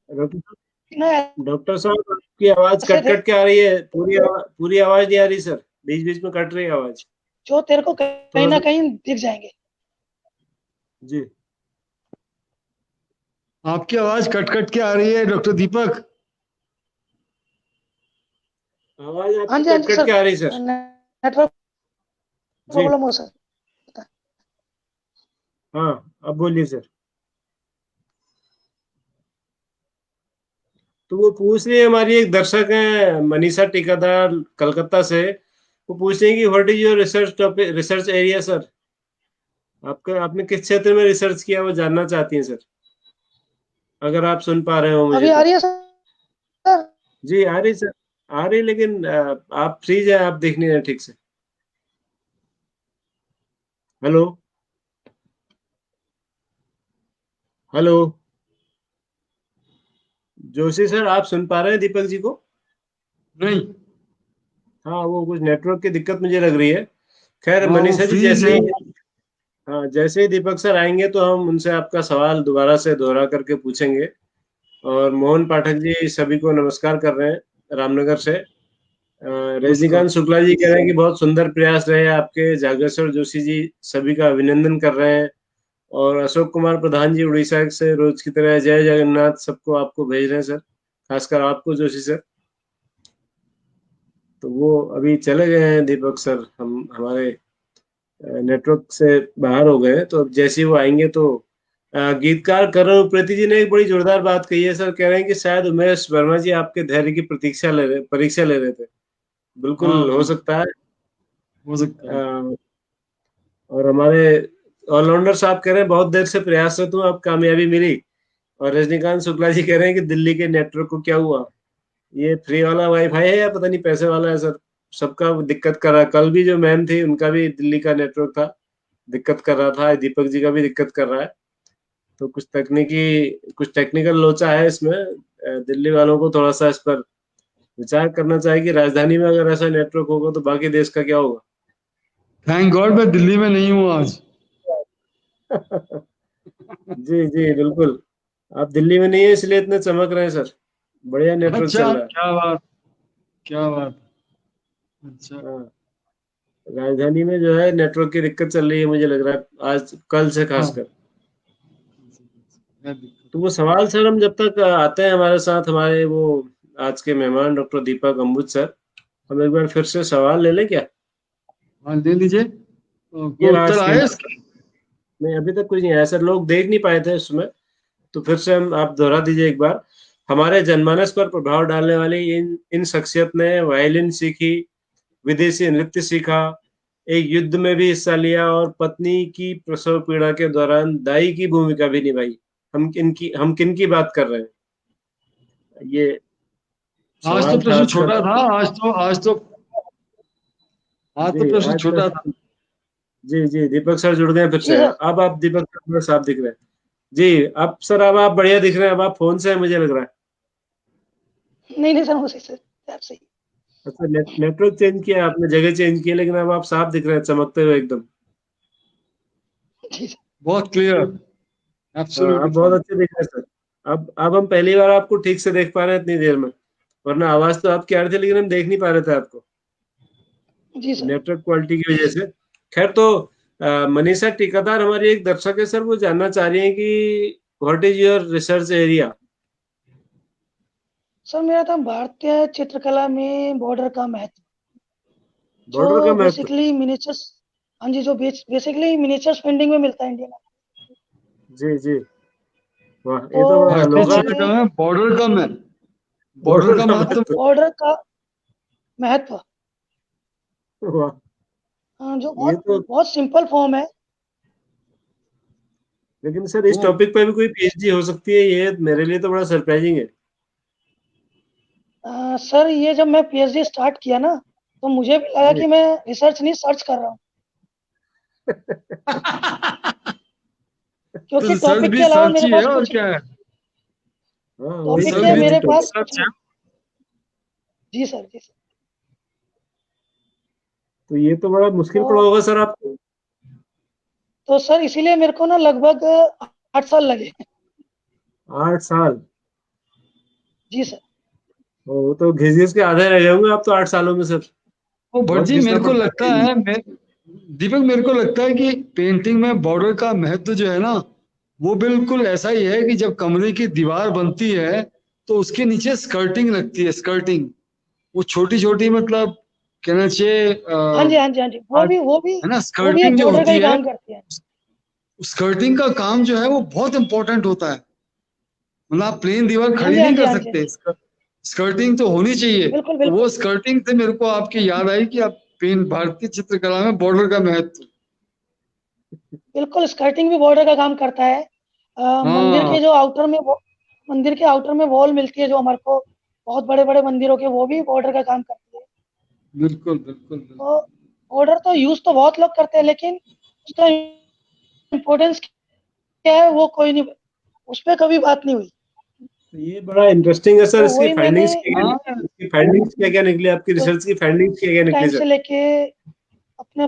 ना डॉक्टर साहब, आपकी आवाज ऐसे कट थे कट के आ रही है, पूरी आवाज नहीं आ रही सर, बीच बीच में कट रही है आवाज। जो तेरे को कहीं थोड़ा ना सा। कहीं दिख जाएंगे। जी, आपकी आवाज कट कट के आ रही है डॉक्टर दीपक। आवाज हाँ आपकी जी, हाँ कट जी कट सर, के आ रही सर। नेटवर्क जी, प्रॉब्लम हो सर। हाँ, अब बोलिए सर। तो वो पूछ रही है, हमारी एक दर्शक है मनीषा टीकादार कलकत्ता से, वो पूछ रही है कि what is your research topic, research area sir. आपका आपने किस क्षेत्र में रिसर्च किया, वो जानना चाहती हैं सर, अगर आप सुन पा रहे हो मुझे अभी आ तो। रही है सर? जी आ रही सर, आ रही, लेकिन आप फ्रीज है, आप देख नहीं रहे ठीक से। हेलो, हेलो, जोशी सर, आप सुन पा रहे हैं दीपक जी को? नहीं। हाँ, वो कुछ नेटवर्क की दिक्कत मुझे लग रही है। खैर हाँ, वो मनीषा जी, फ्रीज जैसे है। ही, हाँ, जैसे ही दीपक सर आएंगे तो हम उनसे आपका सवाल दोबारा से दोहरा करके पूछेंगे। और मोहन पाठक जी सभी को नमस्कार कर रहे हैं रामनगर से। नमस्कार। रजनीकांत शुक्ला जी कह रहे हैं कि बहुत सुंदर प्रयास रहे आपके। जागेश्वर जोशी जी सभी का अभिनंदन कर रहे हैं। और अशोक कुमार प्रधान जी उड़ीसा से रोज की तरह जय जगन्नाथ सबको आपको भेज रहे हैं सर, खासकर आपको जोशी सर। तो वो अभी चले गए हैं दीपक सर, हम हमारे नेटवर्क से बाहर हो गए हैं। तो अब जैसे ही वो आएंगे तो गीतकार करण उप्रेती जी ने एक बड़ी जोरदार बात कही है सर, कह रहे हैं कि शायद उमेश वर्मा जी आपके धैर्य की परीक्षा ले रहे थे। हाँ बिल्कुल हो हाँ, सकता है। हो सकता है। अ, और हमारे ऑलराउंडर साहब कह रहे हैं बहुत देर से प्रयासरत हूँ, अब कामयाबी मिली। और रजनीकांत शुक्ला जी कह रहे हैं कि दिल्ली के नेटवर्क को क्या हुआ, ये फ्री वाला वाईफाई है या पता नहीं पैसे वाला है सर। सबका दिक्कत कर रहा है। कल भी जो मैम थी उनका भी दिल्ली का नेटवर्क था, दिक्कत कर रहा था। दीपक जी का भी दिक्कत कर रहा है। तो कुछ टेक्निकल लोचा है इसमें। दिल्ली वालों को थोड़ा सा इस पर विचार करना चाहिए कि राजधानी में अगर ऐसा नेटवर्क होगा तो बाकी देश का क्या होगा। थैंक गॉड मैं दिल्ली में नहीं हूँ आज। जी जी बिल्कुल, आप दिल्ली में नहीं है इसलिए इतने चमक रहे हैं सर। बढ़िया नेटवर्क अच्छा, चल रहा है। क्या बात, क्या बात। अच्छा। हाँ, राजधानी में जो है नेटवर्क की दिक्कत चल रही है, मुझे लग रहा है आज कल से हाँ, खासकर। तो वो सवाल सर, हम जब तक आते हैं हमारे साथ हमारे वो आज के मेहमान डॉक्टर दीपक अम्बुज सर, हम एक बार फिर से सवाल ले लें क्या? हाँ ले लीजिए। तो ये कोई उत्तर लास्ट के आए इसके? नहीं, अभी तक कुछ नहीं आया सर, लोग देख नहीं पाए थे उसमें। तो फिर से हम आप दोहरा दीजिए एक बार। हमारे जनमानस पर प्रभाव डालने वाली इन इन शख्सियत ने वायलिन सीखी, विदेशी नृत्य सीखा, एक युद्ध में भी हिस्सा लिया और पत्नी की प्रसव पीड़ा के दौरान दाई की भूमिका भी निभाई। हम किन की बात कर रहे हैं? ये आज तो सवाल था प्रश्न आज का। छोटा था। आज तो जी प्रश्न आज का। छोटा था। जी जी, दीपक सर जुड़ गए फिर जी से। सर। अब आप दीपक सर थोड़ा साफ दिख रहे हैं। जी, अब सर अब आप बढ़िया दिख रहे हैं। अब आप फोन से हैं मुझे लग रहा है। नहीं नहीं सर, वो सही सर, आप सही। अच्छा, नेटवर्क चेंज किया आपने, जगह चेंज की, लेकिन अब आप साफ दिख रहे हैं, चमकते हुए एकदम। जी सर। बहुत क्लियर, हाँ, एब्सोल्युटली आप बहुत फाइन। अच्छे दिख रहे हैं सर। अब हम पहली बार आपको ठीक से देख पा रहे हैं इतनी देर में, वरना आवाज तो आपकी आ रही थी लेकिन हम देख नहीं पा रहे थे आपको जी सर। नेटवर्क क्वालिटी की वजह से। खैर, तो मनीषा टीकादार हमारी एक दर्शक है सर, वो जानना चाह रही है कि what is your research area. Sir मेरा था भारतीय चित्रकला में बॉर्डर का महत्व, बॉर्डर का जो महत्व। बेसिकली मिनिएचर्स, हाँ जी, जो बेसिकली मिनिएचर्स पेंटिंग में मिलता है इंडिया में। जी जी, वाह, तो ये तो बड़ा भारतीय अनोखा मैंने चित्रकला में बॉर्डर बॉर्डर का का महत्व। महत्व। बॉर्डर का महत्व, वाह, जो ये बहुत तो, बहुत सिंपल फॉर्म है। लेकिन सर इस वो टॉपिक पे भी कोई पीएचडी हो सकती है, ये मेरे लिए तो बड़ा सरप्राइजिंग है। सर ये जब मैं पीएचडी स्टार्ट किया ना, तो मुझे भी लगा जी। कि मैं रिसर्च नहीं सर्च कर रहा हूँ, तो क्योंकि रिसर्च टॉपिक के भी अलावा सर्च मेरे ही है पास और कुछ क्या नहीं, है। हाँ, वही टॉपिक तो रिसर्च से भी वही मेरे तो पास रिसर्च कुछ है। नहीं। जी सर, जी सर। तो ये तो बड़ा मुश्किल पड़ा तो होगा सर आपको। तो सर इसीलिए मेरे को ना लगभग 8 साल लगे। 8 साल? जी सर। वो तो घिस घिस के आधे रह जाऊंगे आप तो 8 सालों में सर। वो भट्ट बहुत जी घिसना मेरे को पड़ता लगता है। है दीपक मेरे को लगता है कि पेंटिंग में बॉर्डर का महत्व जो है ना, वो बिल्कुल ऐसा ही है कि जब कमरे की दीवार बनती है तो उसके नीचे स्कर्टिंग लगती है, स्कर्टिंग। वो छोटी छोटी, मतलब कहना चाहिए हाँ जी, हाँ जी, हाँ जी, है ना, वो भी एक स्कर्टिंग जो बॉर्डर का होती ही है। काम करती है। स्कर्टिंग का काम जो है वो बहुत इंपॉर्टेंट होता है। मतलब आप प्लेन दीवार हाँ खड़ी जी, हाँ नहीं जी, कर हाँ जी, हाँ सकते, जी। स्कर्टिंग तो होनी चाहिए। बिल्कुल, तो वो बिल्कुल। स्कर्टिंग से मेरे को आपकी याद आई कि आप भारतीय चित्रकला में बॉर्डर का महत्व। बिल्कुल स्कर्टिंग भी बॉर्डर का काम करता है। मंदिर हाँ, के जो आउटर में मंदिर के आउटर में वॉल मिलती है जो हमारे को, बहुत बड़े बड़े मंदिरों के, वो भी बॉर्डर का काम करती है। बिल्कुल बिल्कुल बिल्कुल। तो बॉर्डर तो यूज तो बहुत लोग करते हैं, लेकिन उसका इम्पोर्टेंस क्या है वो कोई नहीं, उस पर कभी बात नहीं हुई। तो ये बड़ा इंटरेस्टिंग है सर। तो इसकी वही मैंने फाइंडिंग्स क्या क्या, हाँ, इसकी फाइंडिंग्स क्या क्या निकली, आपकी तो रिसर्च की फाइंडिंग्स क्या क्या निकली टाइम सर? से लेके अपने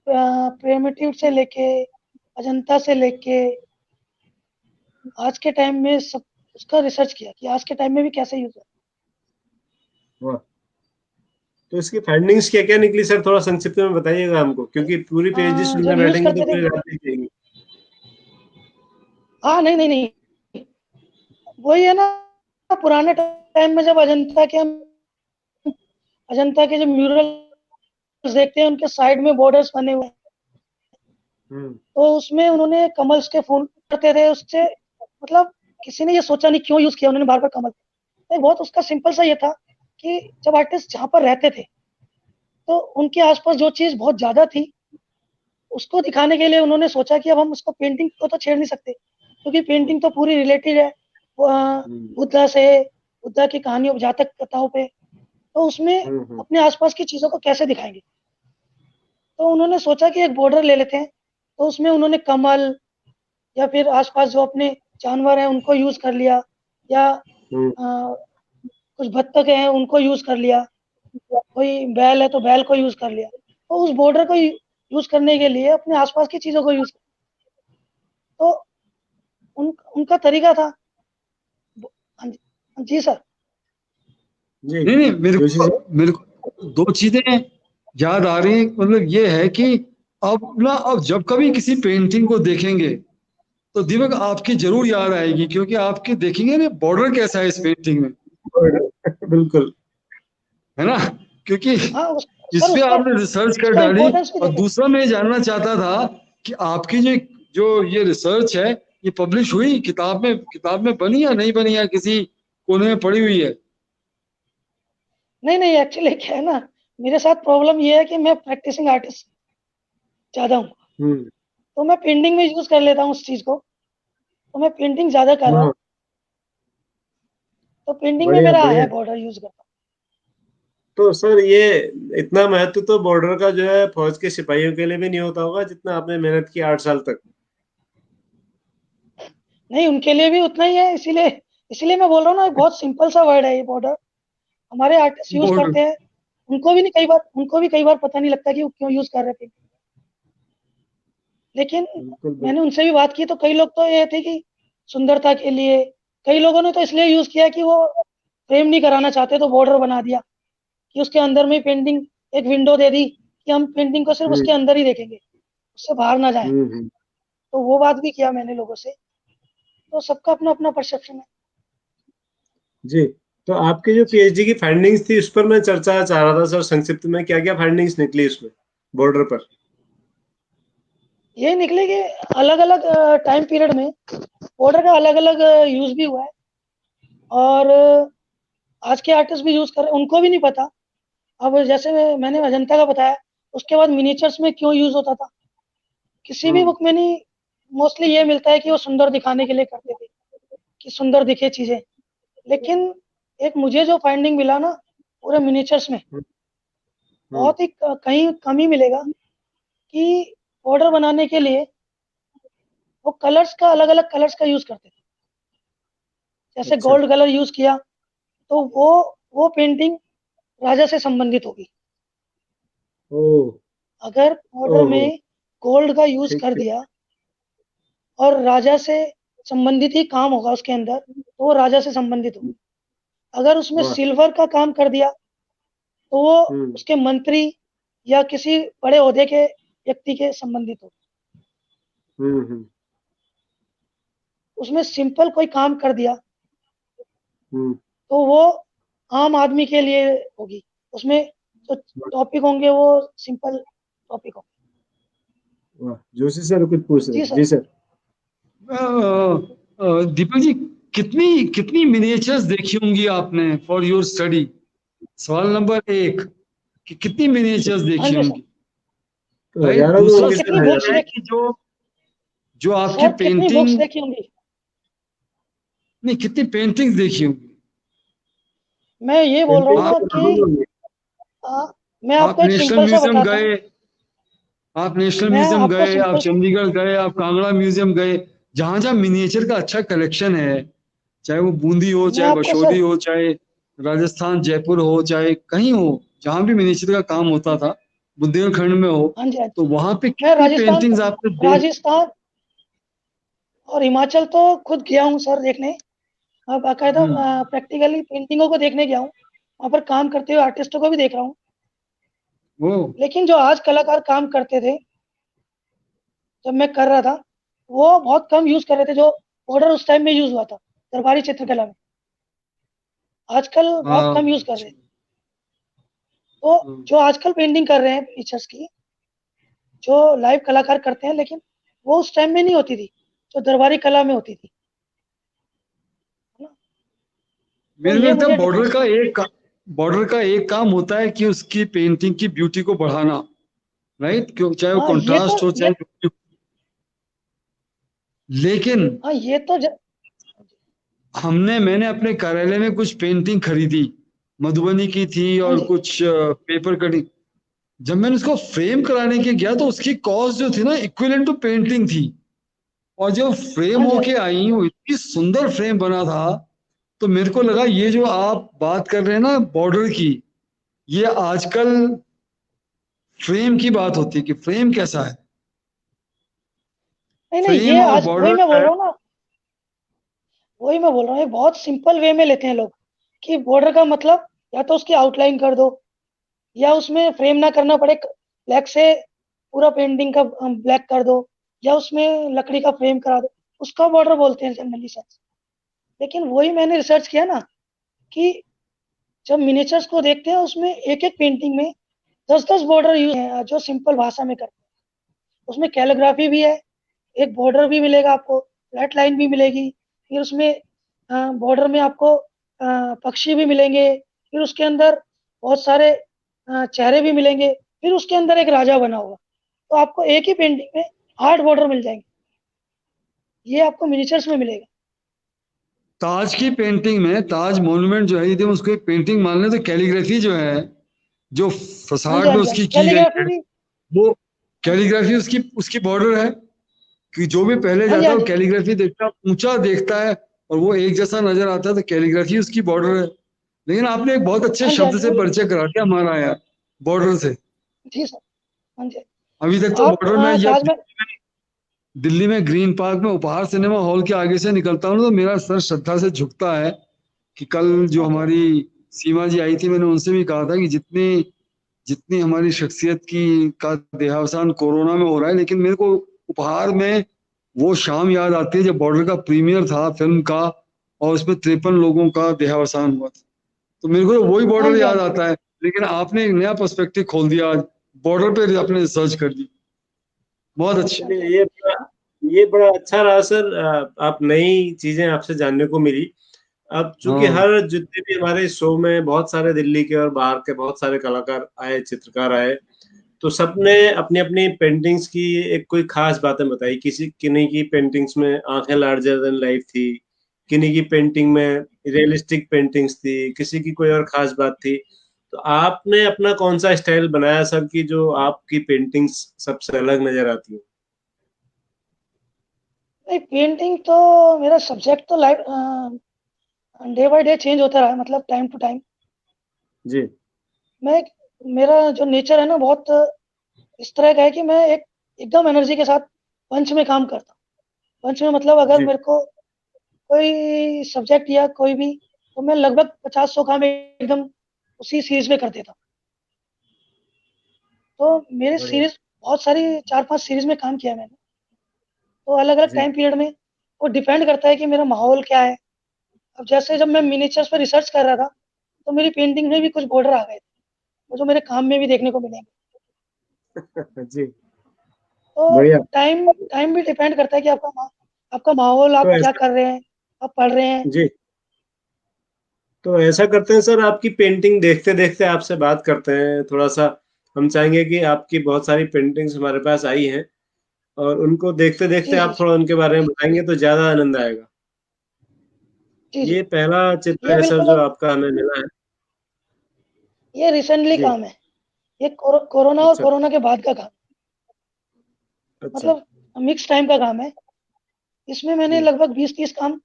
प्रिमिटिव से लेके अजंता से लेके आज के टाइम में सब उसका रिसर्च किया कि आज के टाइम में भी कैसे यूज है। वाह, तो इसकी फाइंडिंग्स क्या क्या निकली सर, थोड़ा संक्षिप्त में बताइएगा हमको, क्योंकि पूरी पीएचडी सुनने जब यूज बैठेंगे तो करते थे, पूरी रात नहीं जाएगी। हाँ, नहीं नहीं नहीं, वही है ना, पुराने टाइम में जब अजंता के जब म्यूरल्स देखते हैं, उनके साइड में बॉर्डर्स बने हुए हैं, हम्म तो उसमें उन्होंने कमल्स के फूल करते थे उससे, मतलब किसी ने ये सोचा नहीं क्यों यूज किया उन्होंने बार बार कमल। तो बहुत उसका सिंपल सा ये था कि जब आर्टिस्ट जहाँ पर रहते थे, तो उनके आसपास जो चीज बहुत ज्यादा थी, उसको दिखाने के लिए उन्होंने सोचा कि अब हम उसको, पेंटिंग को तो छेड़ नहीं सकते, क्योंकि पेंटिंग तो पूरी रिलेटेड है हम्म बुद्धा से, बुद्धा की कहानियों, जातक कथाओं पे। तो उसमें हम्म। अपने आसपास की चीजों को कैसे दिखाएंगे, तो उन्होंने सोचा कि एक बॉर्डर ले लेते हैं। तो उसमें उन्होंने कमल या फिर आसपास जो अपने जानवर हैं उनको यूज कर लिया, या हम्म। कुछ बत्तख हैं उनको यूज कर लिया, कोई बैल है तो बैल को यूज कर लिया। तो उस बॉर्डर को यूज करने के लिए अपने आसपास की चीजों को यूज, तो उनका तरीका था। हाँ जी, हाँ जी सर। जी, नहीं नहीं, जोशी जी। मेरे को दो चीजें याद आ रही हैं। मतलब ये है कि अब जब कभी किसी पेंटिंग को देखेंगे तो दीपक आपकी जरूर याद आएगी, क्योंकि आपके देखेंगे ना बॉर्डर कैसा है इस पेंटिंग में, बिल्कुल। है ना। क्योंकि हाँ इस सर पे उसका आपने रिसर्च कर उसका डाली। इम्पोर्टेंस भी और देखो। दूसरा मैं ये जानना चाहता था कि आपकी जो जो ये रिसर्च है, ये पब्लिश हुई किताब में बनी या नहीं बनी, या किसी कोने में पड़ी हुई है। नहीं नहीं, एक्चुअली क्या है ना, मेरे साथ प्रॉब्लम ये है कि मैं प्रैक्टिसिंग आर्टिस्ट ज्यादा हूँ, हम्म तो मैं पेंटिंग में यूज कर लेता हूँ उस चीज को, तो मैं पेंटिंग ज्यादा कर रहा हाँ, हूँ, तो पेंटिंग में बढ़िया मेरा बढ़िया। है बॉर्डर यूज करता तो सर ये इतना महत्व तो बॉर्डर का जो है फौज के सिपाहियों के लिए भी नहीं होता होगा जितना आपने मेहनत की 8 साल तक। हूँ। नहीं, उनके लिए भी उतना ही है, इसीलिए इसीलिए मैं बोल रहा हूँ ना, बहुत सिंपल सा वर्ड है ये बॉर्डर, हमारे आर्टिस्ट यूज बॉर्डर। करते हैं। उनको भी कई बार पता नहीं लगता कि वो क्यों यूज कर रहे थे, लेकिन बिल्कुल बिल्कुल। मैंने उनसे भी बात की तो कई लोग तो ये थे कि सुंदरता के लिए, कई लोगों ने तो इसलिए यूज किया कि वो फ्रेम नहीं कराना चाहते तो बॉर्डर बना दिया कि उसके अंदर में पेंटिंग, एक विंडो दे दी कि हम पेंटिंग को सिर्फ उसके अंदर ही देखेंगे, उससे बाहर ना जाए। हम्म। तो वो बात भी किया मैंने लोगों से। तो सबका अपना अपना परसेप्शन है। जी। तो आपके जो पीएचडी की फाइंडिंग्स थी उस पर मैं चर्चा चाह रहा था सर, संक्षिप्त में क्या क्या फाइंडिंग्स निकली उसमें बॉर्डर पर। ये निकले कि अलग अलग टाइम पीरियड में बॉर्डर का अलग अलग यूज भी हुआ है, और आज के आर्टिस्ट भी यूज कर रहे हैं, उनको भी नहीं पता। अब जैसे मैंने अजंता का बताया, उसके बाद मिनिएचर्स में क्यों यूज होता था, किसी भी बुक में नहीं। मोस्टली ये मिलता है कि वो सुंदर दिखाने के लिए करते थे, कि सुंदर दिखे चीजें। लेकिन एक मुझे जो फाइंडिंग मिला ना पूरे मिनिएचर्स में, बहुत ही कहीं कम ही मिलेगा कि बॉर्डर बनाने के लिए वो कलर्स का, अलग अलग कलर्स का यूज करते थे। जैसे अच्छा। गोल्ड कलर यूज किया तो वो पेंटिंग राजा से संबंधित होगी। ओ। अगर बॉर्डर ओहो। में गोल्ड का यूज ठीक कर ठीक। दिया और राजा से संबंधित ही काम होगा उसके अंदर, तो वो राजा से संबंधित होगा। अगर उसमें वाह। सिल्वर का काम कर दिया तो वो हम्म उसके मंत्री या किसी बड़े ओहदे के व्यक्ति के संबंधित हो। हम्म। उसमें सिंपल कोई काम कर दिया हम्म। तो वो आम आदमी के लिए होगी। उसमें जो टॉपिक होंगे वो सिंपल टॉपिक होंगे। वाह, जोशी सर कुछ पूछ रहे जी हैं। सर। जी सर। दीपक जी, कितनी कितनी मिनिएचर्स देखी होंगी आपने फॉर योर स्टडी? सवाल नंबर 1 कि कितनी मिनिएचर्स हाँ देखी जी सर। होंगी? तो भाई हजारों तो दूसरा होंगे कितनी सर, सवाल बुक्स ये हजारों। है देखी कि जो जो आपकी सर, कितनी बुक्स पेंटिंग, देखी होंगी? नहीं, कितनी पेंटिंग्स देखी होंगी मैं ये बोल रहा हूँ पेंटिंग ना तो कि जरूर होंगी। मैं आप आपको एक नेशनल सिंपल सा म्यूजियम बताता हूँ। गए, आप नेशनल मैं म्यूजियम आपको गए, आप सिंपल सा, चंडीगढ़ गए, आप कांगड़ा म्यूजियम गए, जहां जहां मिनिएचर का अच्छा कलेक्शन है, चाहे वो बूंदी हो, मैं चाहे आपको बशोली सर, हो, चाहे राजस्थान जयपुर हो, चाहे कहीं हो, जहां भी मिनिएचर का काम होता था, बुंदेलखंड में हो, हाँ जी हाँ जी, तो वहां पे मैं कितनी पेंटिंग्स आपने देख? राजस्थान और हिमाचल तो खुद गया हूँ सर देखने। अब बाकायदा हम्म, प्रैक्टिकली पेंटिंगों को देखने गया हूँ, वहाँ पर काम करते हुए आर्टिस्टों को भी देख रहा हूँ। वो लेकिन जो आज कलाकार काम करते थे जब मैं कर रहा था, वो बहुत कम यूज कर रहे थे जो बॉर्डर उस टाइम में यूज हुआ था दरबारी चित्रकला में। आजकल बहुत हाँ, कम यूज कर रहे हैं। तो जो आजकल पेंटिंग कर रहे हैं पिक्चर्स की, जो लाइव कलाकार करते हैं, लेकिन वो उस टाइम में नहीं होती थी जो दरबारी कला में होती थी, है ना। तो मेरे को ये लगता है मुझे डिफरेंस लगा। बॉर्डर का एक काम होता है कि उसकी पेंटिंग की ब्यूटी को बढ़ाना, राइट? क्यों, चाहे वो हाँ ये तो कंट्रास्ट हो, ये चाहे जो भी हो। लेकिन हाँ ये तो मैंने अपने कार्यालय में कुछ पेंटिंग खरीदी, मधुबनी की थी हाँ और जी कुछ पेपर कटिंग। जब मैंने उसको फ्रेम कराने के गया तो उसकी कॉस्ट जो थी ना, इक्विवेलेंट टू पेंटिंग थी। और जो फ्रेम हाँ जी हाँ होके जी। आई वो इतनी सुंदर फ्रेम बना था, तो मेरे को लगा ये जो आप बात कर रहे हैं ना बॉर्डर की, ये आजकल फ्रेम की बात होती है कि फ्रेम कैसा है। नहीं नहीं, ये फ्रेम और आज वही बॉर्डर मैं का बोल है। रहा हूँ ना, वही मैं बोल रहा हूँ, ये बहुत सिंपल वे में लेते हैं लोग कि बॉर्डर का मतलब या तो उसकी आउटलाइन कर दो, या उसमें फ्रेम ना करना पड़े, ब्लैक से पूरा पेंटिंग का ब्लैक कर दो, या उसमें लकड़ी का फ्रेम करा दो, उसका बॉर्डर बोलते हैं जनरली सर। लेकिन वही मैंने रिसर्च किया ना कि जब मिनिएचर्स को देखते हैं उसमें एक एक पेंटिंग में 10-10 बॉर्डर यूज है जो सिंपल भाषा में करते हैं। उसमें कैलीग्राफी भी है, एक बॉर्डर भी मिलेगा आपको, फ्लैट लाइन भी मिलेगी, फिर उसमें बॉर्डर में आपको पक्षी भी मिलेंगे, फिर उसके अंदर बहुत सारे चेहरे भी मिलेंगे, फिर उसके अंदर एक राजा बना होगा। तो आपको एक ही पेंटिंग में 8 बॉर्डर मिल जाएंगे। ये आपको मिनिएचर्स में मिलेगा। ताज की पेंटिंग में, ताज मॉन्यूमेंट जो है, यदि हम उसको एक पेंटिंग मान लें तो कैलीग्राफी जो है, जो हाँ जी फसाड हाँ में जी हाँ जी, उसकी की गई कैलीग्राफी है, भी। वो हाँ जी कैलीग्राफी उसकी उसकी बॉर्डर है कि जो भी पहले हाँ जी जाता हाँ है वो जी। कैलीग्राफी देखता है, ऊंचा देखता है और वो एक जैसा नजर आता है, तो कैलीग्राफी उसकी बॉर्डर है। लेकिन आपने एक बहुत अच्छे हाँ जी हाँ शब्द जी से वही। परिचय करा दिया हमारा यार, बॉर्डर से। जी सर। हाँ जी। अभी तक तो आप बॉर्डर में या ताजमहल, दिल्ली में ग्रीन पार्क में उपहार सिनेमा हॉल के आगे से निकलता हूँ तो मेरा सर श्रद्धा से झुकता है कि कल जो हमारी सीमा जी आई थी, मैंने उनसे भी कहा था कि जितनी जितनी हमारी शख्सियत की का देहावसान कोरोना में हो रहा है, लेकिन मेरे को उपहार में वो शाम याद आती है जब बॉर्डर का प्रीमियर था फिल्म का, और उसमें 53 लोगों का देहावसान हुआ था। तो मेरे को वही हाँ बॉर्डर जी, हाँ याद जी। आता है। लेकिन आपने एक नया पर्सपेक्टिव खोल दिया आज, बॉर्डर पे आपने रिसर्च कर दी, बहुत अच्छा। हाँ जी, हाँ चलिए, ये बड़ा अच्छा रहा सर। आप नई चीजें आपसे जानने को मिली। अब चूंकि हाँ हर जितने भी हमारे शो में बहुत सारे दिल्ली के और बाहर के बहुत सारे कलाकार आए, चित्रकार आए, तो सबने अपनी अपनी पेंटिंग्स की एक कोई खास बातें बताई। किन्हीं की पेंटिंग्स में आंखें लार्जर देन लाइफ थी, किन्हीं की पेंटिंग में रियलिस्टिक पेंटिंग्स थी, किसी की कोई और खास बात थी। तो आपने अपना कौन सा स्टाइल बनाया सर कि जो आपकी पेंटिंग्स सबसे अलग नजर आती है? नहीं, पेंटिंग तो मेरा सब्जेक्ट तो life day by day change होता रहा है, मतलब टाइम टू टाइम। जी मैं मेरा जो नेचर है ना, बहुत इस तरह का है कि मैं एकदम एनर्जी के साथ पंच में काम करता हूँ। पंच में मतलब अगर जी मेरे को कोई सब्जेक्ट या कोई भी, तो मैं लगभग 50-100 काम एकदम उसी सीरीज में कर देता हूँ। तो मेरे बढ़िया। सीरीज बहुत सारी 4-5 सीरीज में काम किया है मैंने। तो अलग अलग जी टाइम पीरियड में वो डिपेंड करता है कि मेरा माहौल क्या है। अब जैसे जब मैं मिनिएचर्स पर रिसर्च कर रहा था, तो मेरी पेंटिंग में भी कुछ बॉर्डर आ गए थे, वो जो मेरे काम में भी देखने को मिलेंगे। जी। तो बढ़िया। टाइम टाइम भी डिपेंड करता है कि आपका माहौल, तो आप क्या ऐसा कर रहे हैं, आप पढ़ रहे हैं। जी, तो ऐसा करते हैं सर, आपकी पेंटिंग देखते देखते आपसे बात करते हैं थोड़ा सा। हम चाहेंगे कि आपकी बहुत सारी पेंटिंग्स हमारे पास आई हैं, और उनको देखते देखते जी, जी, आप जी। थोड़ा उनके बारे में बताएंगे तो ज्यादा आनंद आएगा। जी, जी। ये पहला चित्र ये है सर बिल्कुल जो अब आपका हमें मिला है। ये रिसेंटली जी। काम है। ये कोरोना और अच्छा कोरोना के बाद का काम, अच्छा। मतलब मिक्स टाइम का काम है। इसमें मैंने जी। लगभग 20-30 काम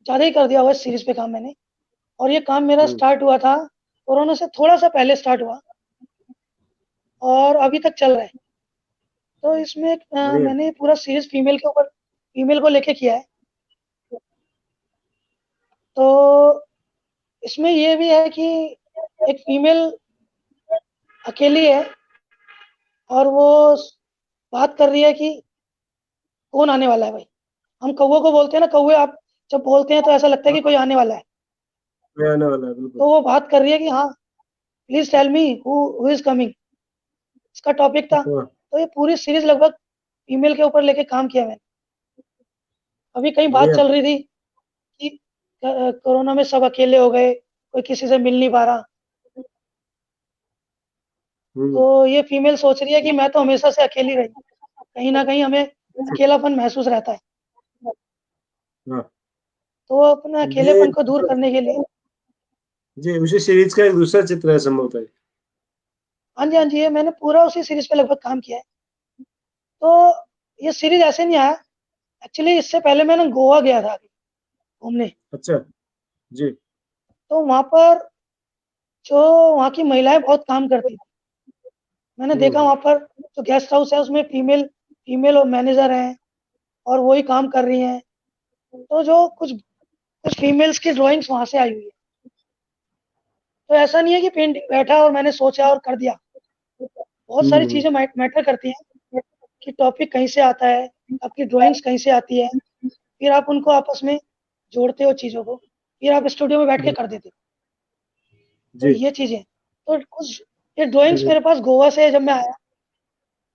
ज़्यादा ही कर दिया हुआ है, सीरीज पे काम मैंने। और ये काम मेरा हम्म। स्टार्ट हुआ था, कोरोना से थोड़ा सा पहले स्टार्ट हुआ और अभी तक चल रहा है। तो इसमें बढ़िया। मैंने पूरा सीरीज फीमेल को लेके किया है। तो इसमें ये भी है कि एक फीमेल अकेली है और वो बात कर रही है कि कौन आने वाला है भाई। हम कौवे को बोलते हैं ना, कौवे आप जब बोलते हैं तो ऐसा लगता है हाँ, कि कोई आने वाला है। मैं आने वाला है बिल्कुल। तो वो बात कर रही है कि हाँ, please tell me who is coming, इसका टॉपिक था। वाह। तो ये पूरी सीरीज लगभग फीमेल के ऊपर लेके काम किया मैंने। अभी कहीं बात बढ़िया। चल रही थी कि कोरोना में सब अकेले हो गए, कोई किसी से मिल नहीं पा रहा। तो हम्म। ये फीमेल सोच रही है कि मैं तो हमेशा से अकेली रही, कहीं ना कहीं हमें अकेलापन महसूस रहता है। हाँ। तो वो अपने ये अकेलेपन को दूर करने के लिए, जी उसी सीरीज का एक दूसरा चित्र है संभवतः। हाँ जी, हाँ जी, ये मैंने पूरा उसी सीरीज पे लगभग काम किया है। तो ये सीरीज ऐसे नहीं आया, एक्चुअली इससे पहले मैंने गोवा गया था अभी घूमने। अच्छा। जी। तो वहाँ पर जो वहाँ की महिलाएं बहुत काम करती थी। मैंने देखा हम्म। वहाँ पर जो गेस्ट हाउस है उसमें फीमेल फीमेल और मैनेजर हैं और वही काम कर रही हैं। तो जो कुछ कुछ फीमेल्स की ड्राइंग्स वहाँ से आई हुई है। तो ऐसा नहीं है कि पेंटिंग बैठा और मैंने सोचा और कर दिया। बहुत सारी हम्म। चीज़ें मैटर करती हैं कि टॉपिक कहीं से आता है, आपकी ड्राइंग्स कहीं से आती है, फिर आप उनको आपस में जोड़ते हो चीज़ों को, फिर आप स्टूडियो में बैठ के कर देते हो। तो जी। ये चीज़ें, तो कुछ ये ड्राइंग्स चलिए। मेरे पास गोवा से जब मैं आया,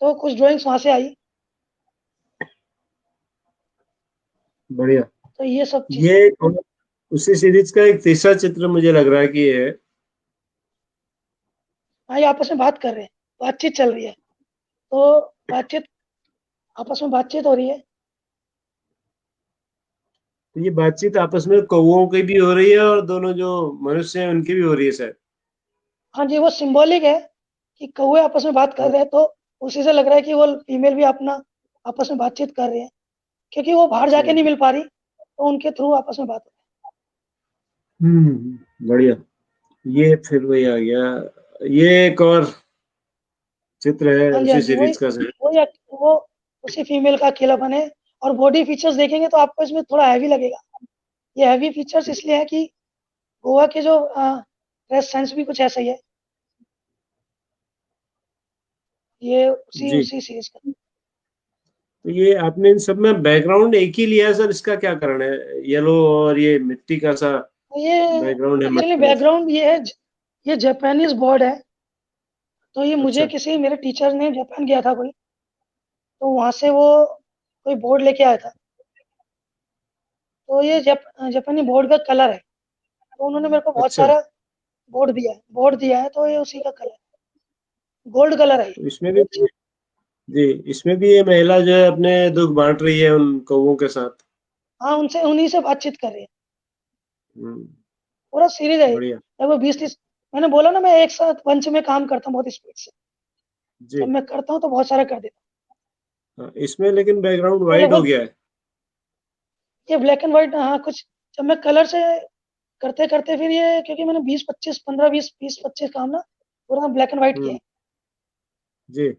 तो कुछ ड्राइंग्स वहाँ से आई। बढ़िया। तो ये सब चीज़ें हैं। ये उसी सीरीज का एक तीसरा चित्र मुझे लग रहा है कि ये है। हाँ, ये आपस में बात कर रहे हैं, बातचीत चल रही है। तो बातचीत आपस में बातचीत हो रही है। तो ये बातचीत आपस में कौवों की भी हो रही है और दोनों जो मनुष्य हैं उनकी भी हो रही है शायद। हाँ जी, वो सिंबॉलिक है कि कौवे आपस में बात कर रहे हैं। तो उसी से लग रहा है कि वो फीमेल भी अपना आपस में बातचीत कर रही है, क्योंकि वो बाहर जाके अच्छा। नहीं मिल पा रही, तो उनके थ्रू आपस में बात हो बढ़िया। ये फिर वही आ गया। ये एक और चित्र है रही है। हाँ जी, हाँ उसी जी, वही सीरीज का सर। वही वो उसी फीमेल का अकेलापन है। और बॉडी फीचर्स देखेंगे तो आपको इसमें थोड़ा हैवी लगेगा। ये हैवी फीचर्स इसलिए है कि गोवा के जो ड्रेस सेंस भी कुछ ऐसा ही है। ये उसी जी। उसी सीरीज का। तो ये आपने इन सब में बैकग्राउंड एक ही लिया है सर, इसका क्या कारण है? येलो और ये मिट्टी का सा तो ये बैकग्राउंड है, एक्चुअली मटमैला सा। बैकग्राउंड ये है, ये जापानीज बोर्ड है। तो ये मुझे अच्छा। किसी मेरे टीचर ने, जापान गया था कोई, तो वहां से वो कोई बोर्ड लेके आया था। तो ये जापानी बोर्ड का कलर है। तो उन्होंने मेरे को बहुत अच्छा, सारा बोर्ड दिया है, तो ये उसी का कलर, गोल्ड कलर है ये। तो इसमें भी जी, इसमें भी ये महिला जो है अपने दुख बांट रही है उन कौवों के साथ। हाँ, उनसे उन्हीं से बातचीत कर रही है। हम्म, पूरा सीरीज है ये। बढ़िया। लगभग 20-30, मैंने बोला ना, मैं एक साथ पंच में काम करता हूँ बहुत स्पीड से। जी। जब मैं करता हूँ तो बहुत सारा कर देता हाँ, इसमें लेकिन बैकग्राउंड हूँ। तो वाइट हो लगभग गया है। ये ब्लैक एंड व्हाइट, हाँ कुछ, जब मैं कलर से करते करते फिर ये, क्योंकि मैंने 20-25, 15-20, 20-25 काम ना पूरा ब्लैक एंड व्हाइट किया हम्म। है। जी।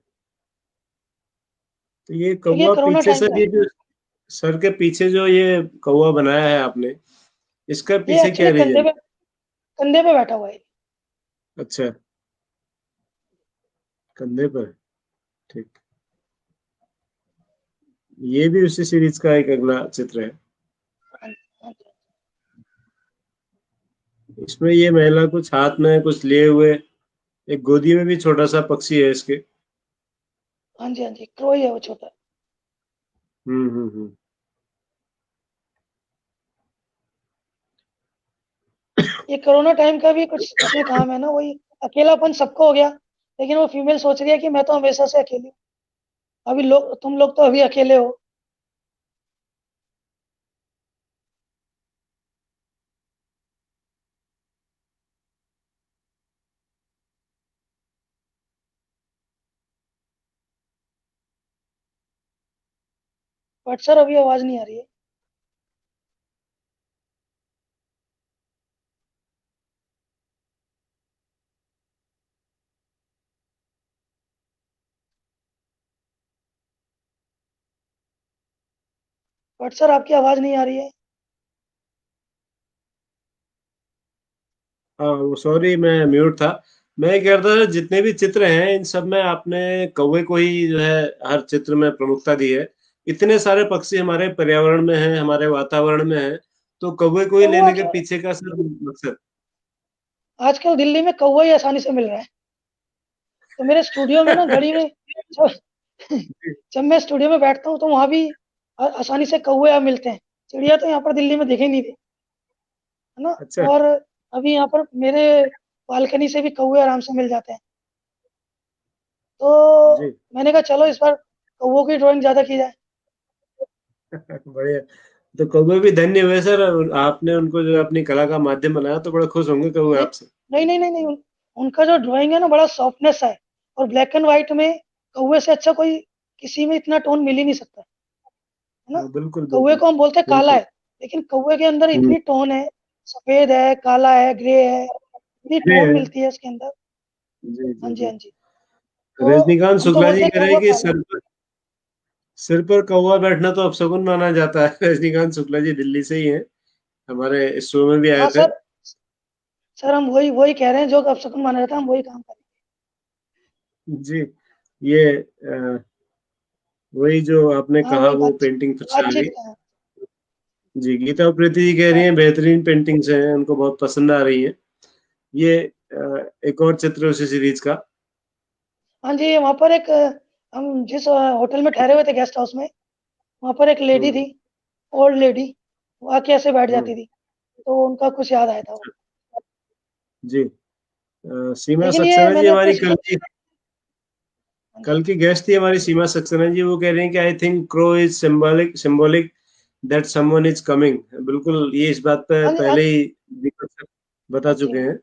तो ये क्योंकि ये कौवा कोरोना पीछे टाइम से का है। भी जो सर के पीछे जो ये कौवा बनाया है आपने, इसका ये पीछे क्या एक्चुअली रीजन? कंधे पे बैठा हुआ है। अच्छा, कंधे पर। ठीक। ये भी उसी सीरीज का एक अगला चित्र है। हाँ, हाँ जी, इसमें ये महिला कुछ हाथ में कुछ लिए हुए, एक गोदी में भी छोटा सा पक्षी है इसके। हाँ जी, हाँ जी, क्रो ही है वो, छोटा। हम्म। ये कोरोना टाइम का भी कुछ इसमें काम है ना, वही अकेलापन सबको हो गया। लेकिन वो फीमेल सोच रही है कि मैं तो हमेशा से अकेली हूँ, अभी लोग, तुम लोग तो अभी अकेले हो। बट सर अभी आवाज नहीं आ रही है। बट सर आपकी आवाज नहीं आ रही है। हाँ, वो सॉरी, मैं म्यूट था। मैं ये कह रहा था जितने भी चित्र हैं इन सब में आपने कौवे को ही जो है हर चित्र में प्रमुखता दी है। इतने सारे पक्षी हमारे पर्यावरण में हैं, हमारे वातावरण में हैं, तो कौवे को ही कौवा लेने के क्या, पीछे का सर मकसद? आजकल दिल्ली में कौवा ही आसानी से मिल रहा है। तो मेरे स्टूडियो में ना, घड़ी में, जब जब मैं स्टूडियो में बैठता हूँ तो वहां भी आसानी से कौवे यहाँ मिलते हैं। चिड़िया तो यहाँ पर दिल्ली में दिखे नहीं थे, है ना। अच्छा। और अभी यहाँ पर मेरे बालकनी से भी कौवे आराम से मिल जाते हैं। तो जी। मैंने कहा चलो इस बार कौवों की ड्राइंग ज्यादा की जाए। बढ़िया। तो कौवे भी धन्य हुए सर, आपने उनको जो अपनी कला का माध्यम बनाया, तो बड़ा खुश होंगे कौवे नहीं, आपसे। नहीं, उनका जो ड्राइंग है ना, बड़ा सॉफ्टनेस है। और ब्लैक एंड व्हाइट में कौवे से अच्छा कोई किसी में इतना टोन मिल ही नहीं सकता, है ना। हाँ, बिल्कुल कौवे बिल्कुल। को हम बोलते हैं काला बिल्कुल। है, लेकिन कौवे के अंदर हम्म। इतनी टोन है, सफेद है, काला है, ग्रे है, इतनी ये टोन है। मिलती है इसके अंदर। जी हाँ जी जी, जी। हाँ जी। तो रजनीकांत हम तो शुक्ला जी बोलते हैं कह रहे हैं कौवा कि काला। सिर पर कौवा बैठना तो अपशगुन माना जाता है। रजनीकांत शुक्ला जी दिल्ली से ही हैं, हमारे इस शो में भी आए हाँ थे। सर हम वही वही कह रहे हैं, जो अपशकुन माना जाता है, हम वही काम करें। जी। ये वही जो आपने हाँ, कहा वही वो पेंटिंग फिर से आ बातचीत गई। का है। जी, गीता प्रीति जी कह रही हैं बेहतरीन पेंटिंग्स हैं, उनको बहुत पसंद आ रही हैं। ये एक और चित्र उसी सीरीज का। हाँ जी, वहाँ पर एक हम जिस होटल में ठहरे हुए थे, गेस्ट हाउस में, वहाँ पर एक लेडी हम्म। थी, ओल्ड लेडी, वो आके ऐसे बैठ हम्म। जाती थी। तो उनका कुछ याद आया था वो। जी। सीमा लेकिन ये सक्सेना जी मैंने हमारी कुछ, हाँ जी, कल की गेस्ट थी हमारी सीमा सक्सेना जी, वो कह रही हैं कि I think crow is symbolic that someone is coming. बिल्कुल, ये इस बात पे हाँ जी, पहले ही दीपक सर बता हाँ जी, चुके हाँ हैं। जी।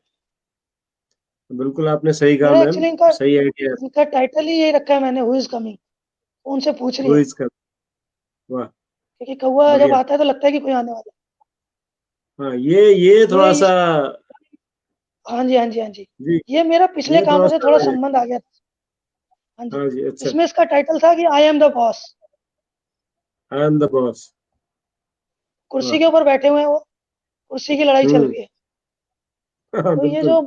बिल्कुल आपने सही कहा मेरा मैम, एक्चुअली इनका सही आइडिया। इनका टाइटल ही यही रखा है मैंने, हु इज कमिंग। उनसे पूछ रही वो है, इसका। वाह। क्योंकि कौवा जब बढ़िया। आता है तो लगता है कि कोई आने वाला हाँ, ये है। थोड़ा सा। हाँ जी, हाँ जी, हाँ जी। जी। ये मेरा पिछले ये थोड़ा कामों से सा थोड़ा है। संबंध आ गया था। हाँ जी। हाँ जी, अच्छा। इसमें इसका टाइटल था कि आई am the boss. I am the boss. कुर्सी के ऊपर बैठे हुए हैं वो, कुर्सी की लड़ाई चल रही है। हाँ, तो ये बिल्कुल। जो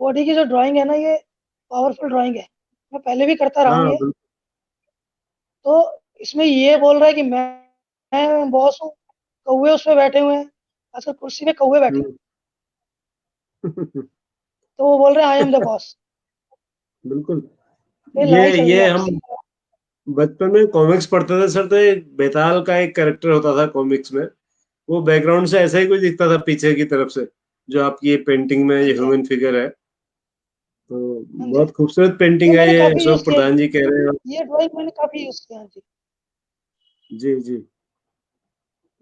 बॉडी की जो ड्राइंग है ना, ये पावरफुल ड्राइंग है। मैं पहले भी करता रहा हूँ हाँ, ये। बिल्कुल। तो इसमें ये बोल रहा है कि मैं बॉस हूँ, कौवे उस पे बैठे हुए हैं, आजकल कुर्सी पे कौवे बैठे हैं। हम्म। तो वो बोल रहे हैं आई एम द बॉस। बिल्कुल। ये ये लड़ाई चल रही ये है हम आपस बचपन में कॉमिक्स पढ़ते थे सर, तो एक बेताल का एक कैरेक्टर होता था कॉमिक्स में। वो बैकग्राउंड से ऐसा ही कुछ दिखता था पीछे की तरफ से, जो आपकी ये पेंटिंग में हाँ ये जी, ह्यूमन फिगर है। तो हाँ जी। बहुत खूबसूरत पेंटिंग ये है मैंने ये, काफी यूज अशोक किया, प्रधान जी कह रहे हैं। ये ड्राइंग मैंने काफी यूज किया। हाँ जी। जी जी।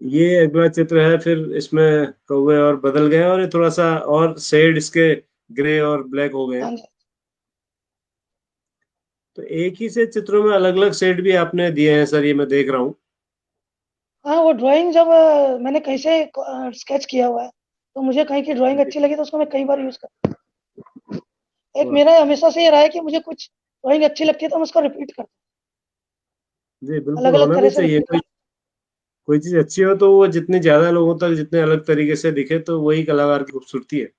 ये अगला चित्र है, फिर इसमें कौवे और बदल गए और ये थोड़ा सा और शेड इसके ग्रे और ब्लैक हो गए हैं। हाँ जी। तो एक ही से चित्रों में अलग अलग शेड भी आपने दिए हैं सर, ये मैं देख रहा हूँ। हाँ, वो ड्राइंग जब मैंने कहीं से स्केच किया हुआ है, तो मुझे कहीं की ड्राइंग जी। अच्छी लगी तो उसको मैं कई बार यूज कर। एक वाह। मेरा हमेशा से ये रहा है कि मुझे कुछ ड्राइंग अच्छी लगती है तो मैं उसको रिपीट करता जी हूँ, अलग बिल्कुल, अलग होना तरह भी से चाहिए। रिपीट कोई चीज अच्छी हो तो वो जितनी ज्यादा लोगों तक जितने अलग तरीके से दिखे, तो वही कलाकार की खूबसूरती है।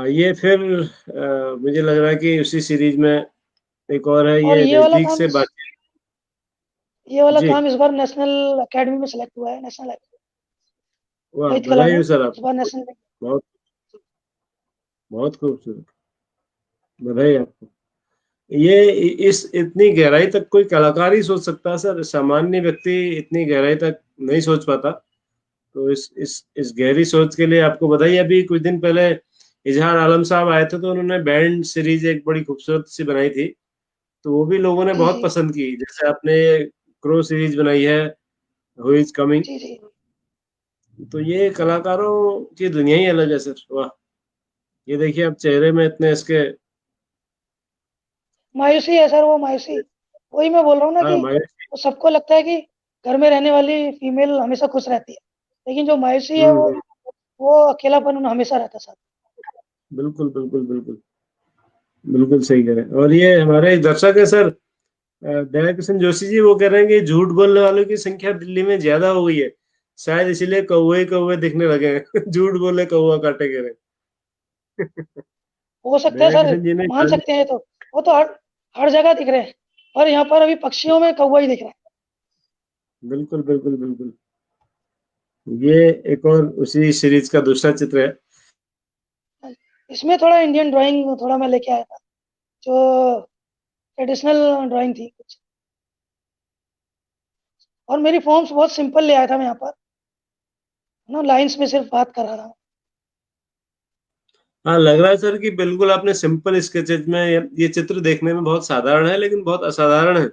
ये फिर मुझे लग रहा है कि उसी सीरीज में एक और है, और ये नजदीक से बातचीत। ये वाला जी। काम इस बार नेशनल अकेडमी में सेलेक्ट हुआ है, नेशनल वाह, साहित्य कला बधाई में हो सर इस बार आपको। नेशनल। बहुत बहुत खूबसूरत, बधाई आपको। ये इस इतनी गहराई तक कोई कलाकार ही सोच सकता है सर, सामान्य व्यक्ति इतनी गहराई तक नहीं सोच पाता। तो इस गहरी सोच के लिए आपको बधाई। अभी कुछ दिन पहले इजहार आलम साहब आए थे, तो उन्होंने बैंड सीरीज एक बड़ी खूबसूरत सी बनाई थी, तो वो भी लोगों ने जी बहुत जी पसंद की। जैसे आपने क्रो सीरीज बनाई है, हु इज कमिंग। जी जी। तो ये कलाकारों की दुनिया ही अलग है सर। वाह। ये देखिए आप चेहरे में इतने इसके। मायूसी है सर, वो मायूसी। वही मैं बोल रहा हूँ ना हाँ, कि वो सबको लगता है कि घर में रहने वाली फीमेल हमेशा खुश रहती है, लेकिन जो मायूसी है हम्म। वो अकेलापन उन्हें हमेशा रहता है साथ। बिल्कुल बिल्कुल बिल्कुल। बिल्कुल सही कह रहे हैं। और ये हमारे एक दर्शक है सर, दया किशन जोशी जी, वो कह रहे हैं कि झूठ बोलने वालों की संख्या दिल्ली में ज्यादा हो गई है, शायद इसीलिए कौवे ही कौवे दिखने लगे हैं। झूठ बोले कौवा काटे, कह रहे हैं। हो सकता है दया सर, किशन जी ने मान सकते हैं। तो वो तो हर हर जगह दिख रहे हैं, और यहाँ पर अभी पक्षियों में कौवा ही दिख रहा बिल्कुल बिल्कुल बिल्कुल। ये एक और उसी सीरीज का दूसरा चित्र है। है। इसमें थोड़ा इंडियन ड्राइंग थोड़ा मैं लेके आया था, जो ट्रेडिशनल ड्राइंग थी कुछ। और मेरी फॉर्म्स बहुत सिंपल ले आया था मैं यहाँ पर, ना लाइंस में सिर्फ बात कर रहा था। हाँ, लग रहा है सर कि बिल्कुल आपने सिंपल स्केचेज में ये चित्र देखने में बहुत साधारण है, लेकिन बहुत असाधारण है।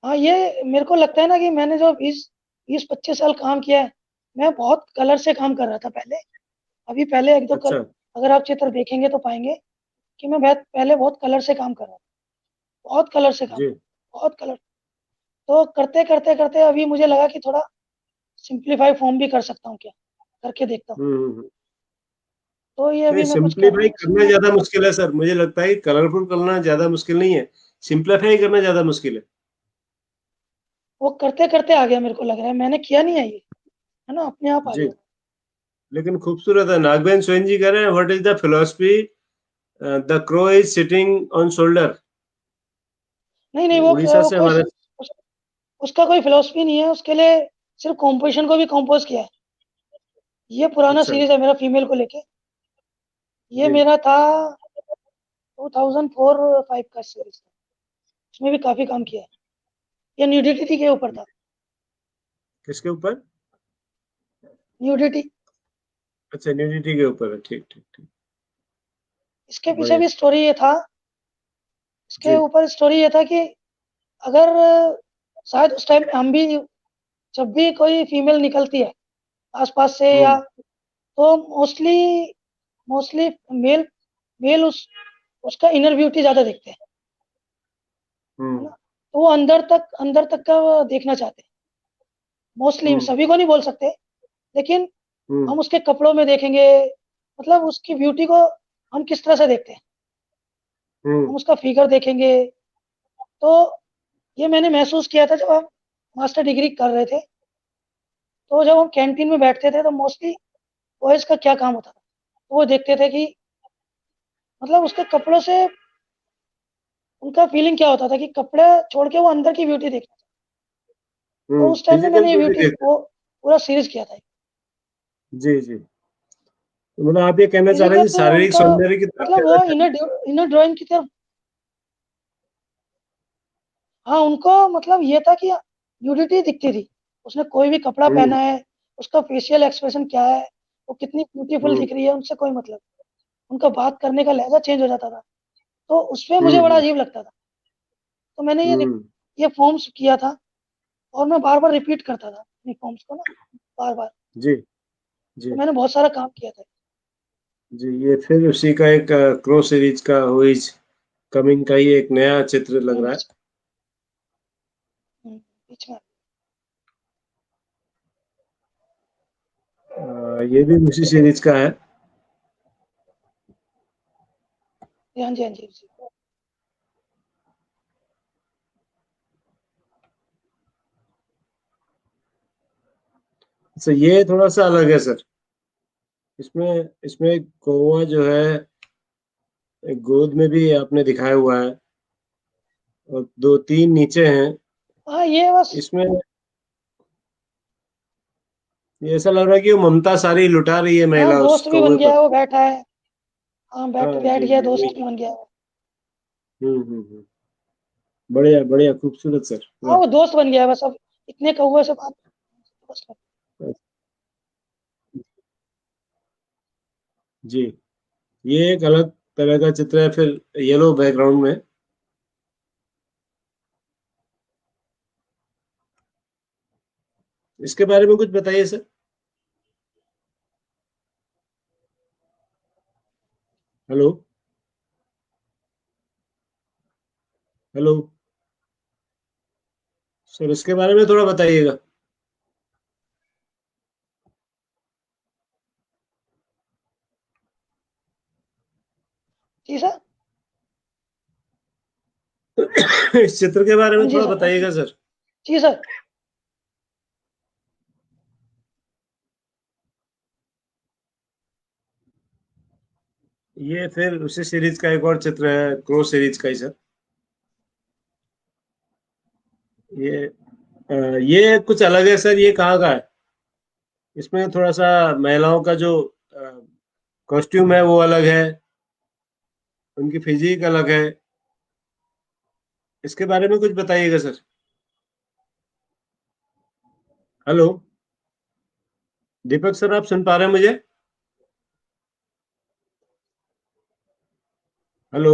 हाँ, ये मेरे को लगता है ना कि मैंने जो 20-25 साल काम किया है, मैं बहुत कलर से काम कर रहा था पहले। अभी पहले एक दो कल, अच्छा। अगर आप चित्र देखेंगे तो पाएंगे कि मैं पहले बहुत कलर से काम कर रहा था, बहुत कलर से काम, जी। बहुत कलर। तो करते करते करते अभी मुझे लगा कि थोड़ा सिंप्लीफाई फॉर्म भी कर सकता हूँ क्या, करके देखता हूँ। हम्म। तो ये नहीं, अभी मैं कुछ कर रहा सिंप्लीफाई हूँ करना इसमें। ज्यादा मुश्किल है सर, मुझे लगता है कि कलरफुल करना ज्यादा मुश्किल नहीं है, सिंप्लीफाई करना ज्यादा मुश्किल है। वो करते करते आ गया, मेरे को लग रहा है मैंने किया नहीं है ये, है ना, अपने आप आ जी। गया। लेकिन खूबसूरत है। नागबेन सोइन जी कह रहे हैं, what is the philosophy the crow is sitting on shoulder. नहीं नहीं, ये वो उड़ीसा वो से कोई हमारे। उस, उसका कोई फिलोसफी नहीं है, उसके लिए सिर्फ कॉम्पोजिशन को भी कंपोज किया है। ये पुराना अच्छा। सीरीज है मेरा फीमेल को लेके। ये जी। मेरा था 2004-5 का सीरीज था, उसमें भी काफी काम किया है। ये न्यूडिटी के ऊपर था, किसके ऊपर? न्यूडिटी। अच्छा, न्यूडिटी के ऊपर है। ठीक ठीक ठीक। इसके पीछे बढ़िया। भी स्टोरी ये था, इसके जी। ऊपर स्टोरी ये था कि अगर शायद उस टाइम हम भी, जब भी कोई फीमेल निकलती है आसपास से, या हम्म तो मोस्टली मोस्टली मेल मेल उसका इनर ब्यूटी ज्यादा देखते हैं, है ना। हम्म तो वो अंदर तक का वो देखना चाहते हैं। मोस्टली, हम्म सभी को नहीं बोल सकते, लेकिन हम्म हम उसके कपड़ों में देखेंगे, मतलब उसकी ब्यूटी को हम किस तरह से देखते हैं, हम्म हम उसका फिगर देखेंगे। तो ये मैंने महसूस किया था जब हम मास्टर डिग्री कर रहे थे। तो जब हम कैंटीन में बैठते थे तो मोस्टली बॉयज़ का क्या काम होता था, तो वो देखते थे कि मतलब उसके कपड़ों से उनका फीलिंग क्या होता था कि कपड़े छोड़ के वो अंदर की ब्यूटी देखना। तो उस टाइम में फिजिकल मैंने ये ब्यूटी ब्यूटी देखते वो पूरा सीरीज़ किया था। हैं। जी जी, तो मतलब आप ये कहना चाह रहे हैं फिजिकल कि तो शारीरिक उनका सौंदर्य की तरफ मतलब ज्यादा वो ध्यान। इनर ड्राइंग की तरफ, हाँ, उनको मतलब ये था कि न्यूडिटी दिखती थी। उसने कोई भी कपड़ा हम्म पहना है, उसका फेशियल एक्सप्रेशन क्या है, वो कितनी ब्यूटीफुल हम्म दिख रही है, उनसे कोई मतलब नहीं। उनका बात करने का लहज़ा चेंज हो जाता था। तो उसमें मुझे बड़ा हम्म अजीब लगता था। तो मैंने हम्म। ये फ़ॉर्म्स किया था और मैं बार-बार रिपीट करता था अपनी फ़ॉर्म्स को ना, बार-बार। जी तो जी मैंने बहुत सारा काम किया था। जी, ये फिर उसी का एक क्रो सीरीज का हु इज कमिंग का ही एक नया चित्र लग रहा है। बीच बीच में। ये भी उसी सीरीज का है। हाँ जी, हाँ जी, जी। तो ये थोड़ा सा अलग है सर। इसमें इसमें कौवा जो है एक गोद में भी आपने दिखाया हुआ है, और दो तीन नीचे हैं। हाँ, ये बस इसमें ये ऐसा लग रहा है कि वो ममता सारी लुटा रही है हाँ, महिला उस दोस्त भी बन कौवे गया पर। है, वो बैठा है। हाँ, बैठ हाँ बैठ जी गया, जी, दोस्त वही। भी बन गया है वो। बढ़िया बढ़िया, खूबसूरत सर, हाँ, वाह। वो दोस्त बन गया है बस अब। इतने कौवे से बात बस। जी, ये एक अलग तरह का चित्र है फिर, येलो बैकग्राउंड में। इसके बारे में कुछ बताइए सर। हेलो हेलो सर, इसके बारे में थोड़ा बताइएगा। जी सर। इस चित्र के बारे हाँ में जी थोड़ा सर, हाँ जी। बताइएगा सर। जी सर। ये फिर उसी सीरीज का एक और चित्र है, क्रो सीरीज का ही सर। ये ये कुछ अलग है सर, ये कहाँ का है? इसमें थोड़ा सा महिलाओं का जो कॉस्ट्यूम है वो अलग है, उनकी फिजिक अलग है। इसके बारे में कुछ बताइएगा सर। हेलो दीपक सर, आप सुन पा रहे हैं मुझे? हेलो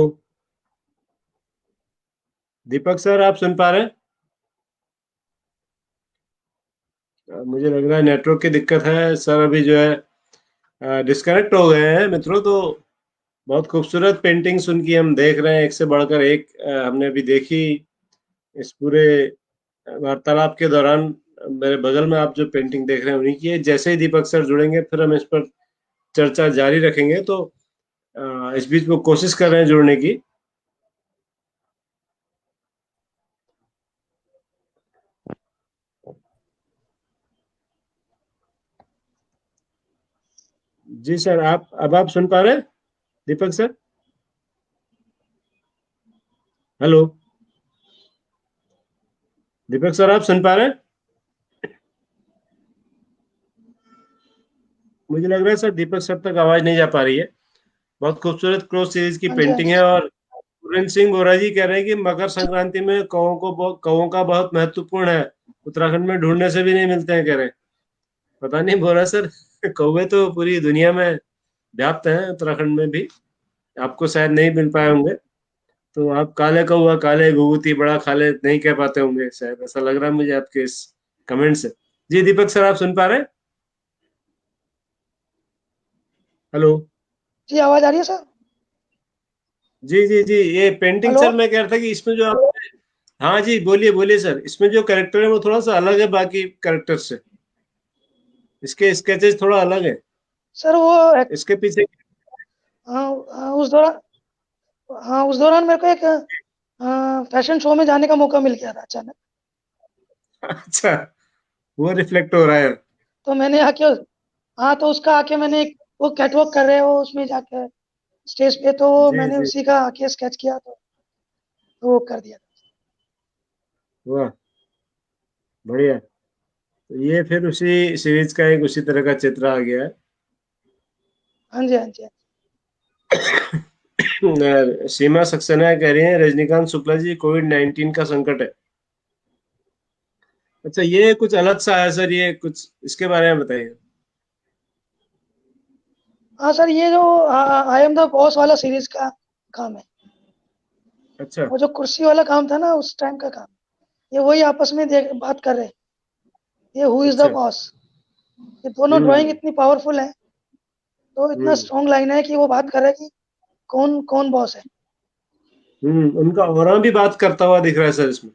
दीपक सर, आप सुन पा रहे हैं? मुझे लग रहा है नेटवर्क की दिक्कत है सर, अभी जो है डिस्कनेक्ट हो गए हैं मित्रों। तो बहुत खूबसूरत पेंटिंग्स उनकी हम देख रहे हैं, एक से बढ़कर एक हमने अभी देखी इस पूरे वार्तालाप के दौरान। मेरे बगल में आप जो पेंटिंग देख रहे हैं उन्हीं की है। जैसे ही दीपक सर जुड़ेंगे फिर हम इस पर चर्चा जारी रखेंगे। तो इस बीच वो कोशिश कर रहे हैं जुड़ने की। जी सर, आप अब आप सुन पा रहे हैं दीपक सर? हेलो दीपक सर, आप सुन पा रहे हैं? मुझे लग रहा है सर दीपक सर तक आवाज नहीं जा पा रही है। बहुत खूबसूरत क्रॉस सीरीज की हाँ जी, हाँ पेंटिंग जी। है। और पुरेंद्र सिंह बोरा जी कह रहे हैं कि मकर संक्रांति में कौओं का बहुत महत्वपूर्ण है, उत्तराखंड में ढूंढने से भी नहीं मिलते हैं, कह रहे हैं। पता नहीं बोरा सर, कौवे तो पूरी दुनिया में व्याप्त हैं, उत्तराखंड में भी आपको शायद नहीं मिल पाए होंगे। तो आप काले कौवा काले घुघुती बड़ा खाले नहीं कह पाते होंगे शायद, ऐसा लग रहा है मुझे आपके इस कमेंट से। जी दीपक सर, आप सुन पा रहे हैं? हेलो जी, आवाज़ आ रही है सर? जी जी जी, ये पेंटिंग हेलो? सर मैं कह रहा था कि इसमें जो आप, हाँ जी बोलिए बोलिए सर, इसमें जो कैरेक्टर है वो थोड़ा सा अलग है बाकी कैरेक्टर से। इसके स्केचेस थोड़ा अलग है। सर वो एक इसके पीछे हाँ, हाँ, उस दौरान मेरे को एक फैशन शो में जाने का मौका मिल गया था अचानक। अच्छा, वो रिफ्लेक्ट हो रहा है। तो मैंने आके हाँ, तो उसका आके मैंने वो कैटवॉक कर रहे हो उसमें जाके स्टेज पे, तो जी मैंने जी। उसी का आके स्केच किया, तो वो कर दिया। वाह, बढ़िया। तो ये फिर उसी सीरीज का एक उसी तरह का चित्र आ गया है। हाँ जी, हाँ जी, हाँ सीमा सक्सेना कह रही है रजनीकांत शुक्ला जी कोविड-19 का संकट है। अच्छा, ये कुछ अलग सा है सर, ये कुछ इसके बारे में बताइए। हाँ सर, ये जो आई एम द बॉस वाला सीरीज का काम है। अच्छा वो जो कुर्सी वाला काम था ना, उस टाइम का काम। ये वही आपस में बात कर रहे हैं, ये हु इज द अच्छा। बॉस। ये दोनों ड्राइंग हम्म इतनी पावरफुल है, तो इतना हम्म स्ट्रॉन्ग लाइन है कि वो बात कर रहे हैं कि कौन कौन बॉस है। उनका ऑरा भी बात करता हुआ दिख रहा है सर इसमें।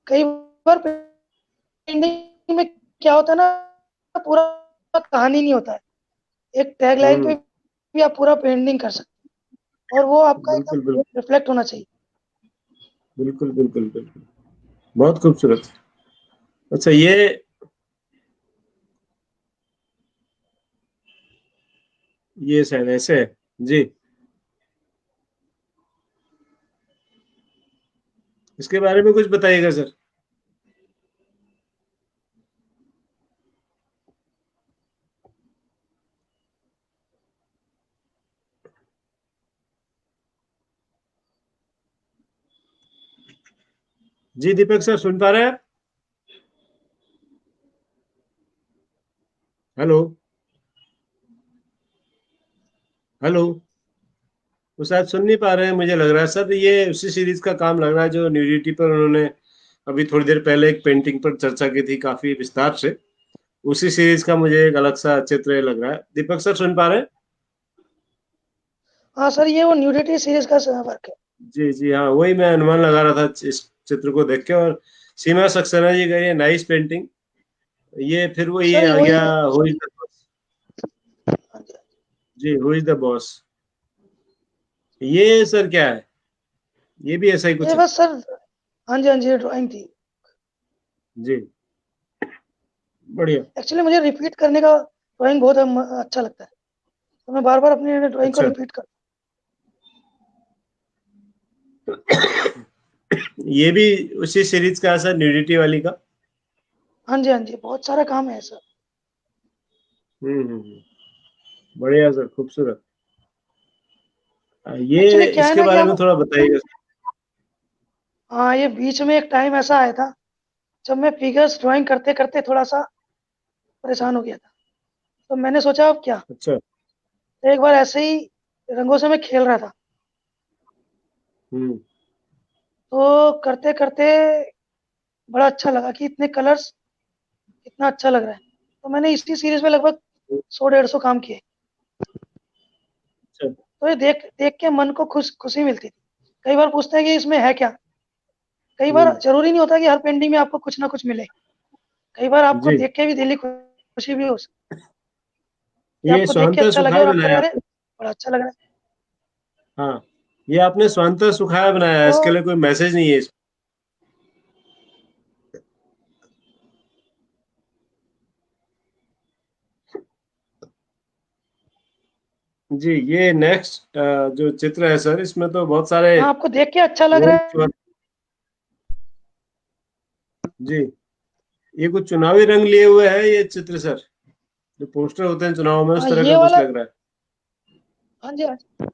कई बार पेंटिंग में क्या होता है ना, पूरा कहानी नहीं होता है, एक टैग लाइन पे हम्म भी आप पूरा पेंटिंग कर सकते हैं, और वो आपका बिल्कुल एकदम बिल्कुल रिफ्लेक्ट होना चाहिए। बिल्कुल बिल्कुल बिल्कुल। बहुत खूबसूरत। अच्छा, ये शायद ऐसे है। जी, इसके बारे में कुछ बताइएगा सर। जी दीपक सर, सुन पा रहे हैं आप? Hello hello. वो शायद सुन नहीं पा रहे हैं, मुझे लग रहा है सर। ये उसी सीरीज का काम लग रहा है जो न्यूडिटी पर उन्होंने अभी थोड़ी देर पहले एक पेंटिंग पर चर्चा की थी काफी विस्तार से। उसी सीरीज का मुझे एक अलग सा चित्र लग रहा है। दीपक सर, सुन पा रहे हैं? हाँ सर, ये वो न्यूडिटी सीरीज का वर्क है। जी जी, हाँ, वही मैं अनुमान लगा रहा था इस चित्र को देख के। और सीमा सक्सेना जी का ये नाइस पेंटिंग, ये फिर वो ये सर आ वही गया। है। Who is the boss. हाँ जी। जी, हु इज द बॉस। ये सर क्या है? ये भी ऐसा ही कुछ ये है? बस सर, हाँ जी, हाँ जी, ये ड्राइंग थी। जी, बढ़िया। एक्चुअली मुझे रिपीट करने का ड्राइंग बहुत अच्छा लगता है, तो मैं बार बार अपनी ड्राइंग को अच्छा, रिपीट कर। ये भी उसी सीरीज का है सर, न्यूडिटी वाली का? हाँ जी, हाँ जी, बहुत सारा काम है सर। बढ़िया सर, खूबसूरत। ये एक्चुअली क्या है इसके ना कि बारे में हम, थोड़ा बताइएगा। हाँ, ये बीच में एक टाइम ऐसा आया था जब मैं फिगर्स ड्राइंग करते करते थोड़ा सा परेशान हो गया था। तो मैंने सोचा अब क्या। अच्छा। तो एक बार ऐसे ही रंगों से मैं खेल रहा था, हम्म तो करते करते बड़ा अच्छा लगा कि इतने कलर्स, इतना अच्छा लग रहा है। तो मैंने इसी सीरीज में लगभग 100-150 काम किए। अच्छा। तो ये देख देख के मन को खुशी मिलती थी। कई बार पूछते हैं कि इसमें है क्या। कई बार हम्म जरूरी नहीं होता कि हर पेंटिंग में आपको कुछ ना कुछ मिले। कई बार आपको जी, देख के भी दिली खुशी भी हो सकती है, कि ये आपको देख के स्वांतः अच्छा लगे सुखाए और आपको बनाया लगे अरे आपने? बड़ा अच्छा लग रहा है। हाँ, ये आपने स्वांतः सुखाया बनाया है, तो इसके लिए कोई मैसेज नहीं है इसमें? जी, ये नेक्स्ट जो चित्र है सर, इसमें तो बहुत सारे हाँ, आपको देख के अच्छा लग रहा है। रंग। जी, ये कुछ चुनावी रंग लिए हुए है ये चित्र सर? जो पोस्टर होते हैं चुनाव में, उस हाँ, तरह ये का कुछ वाला। लग रहा है। हाँ जी, हाँ जी।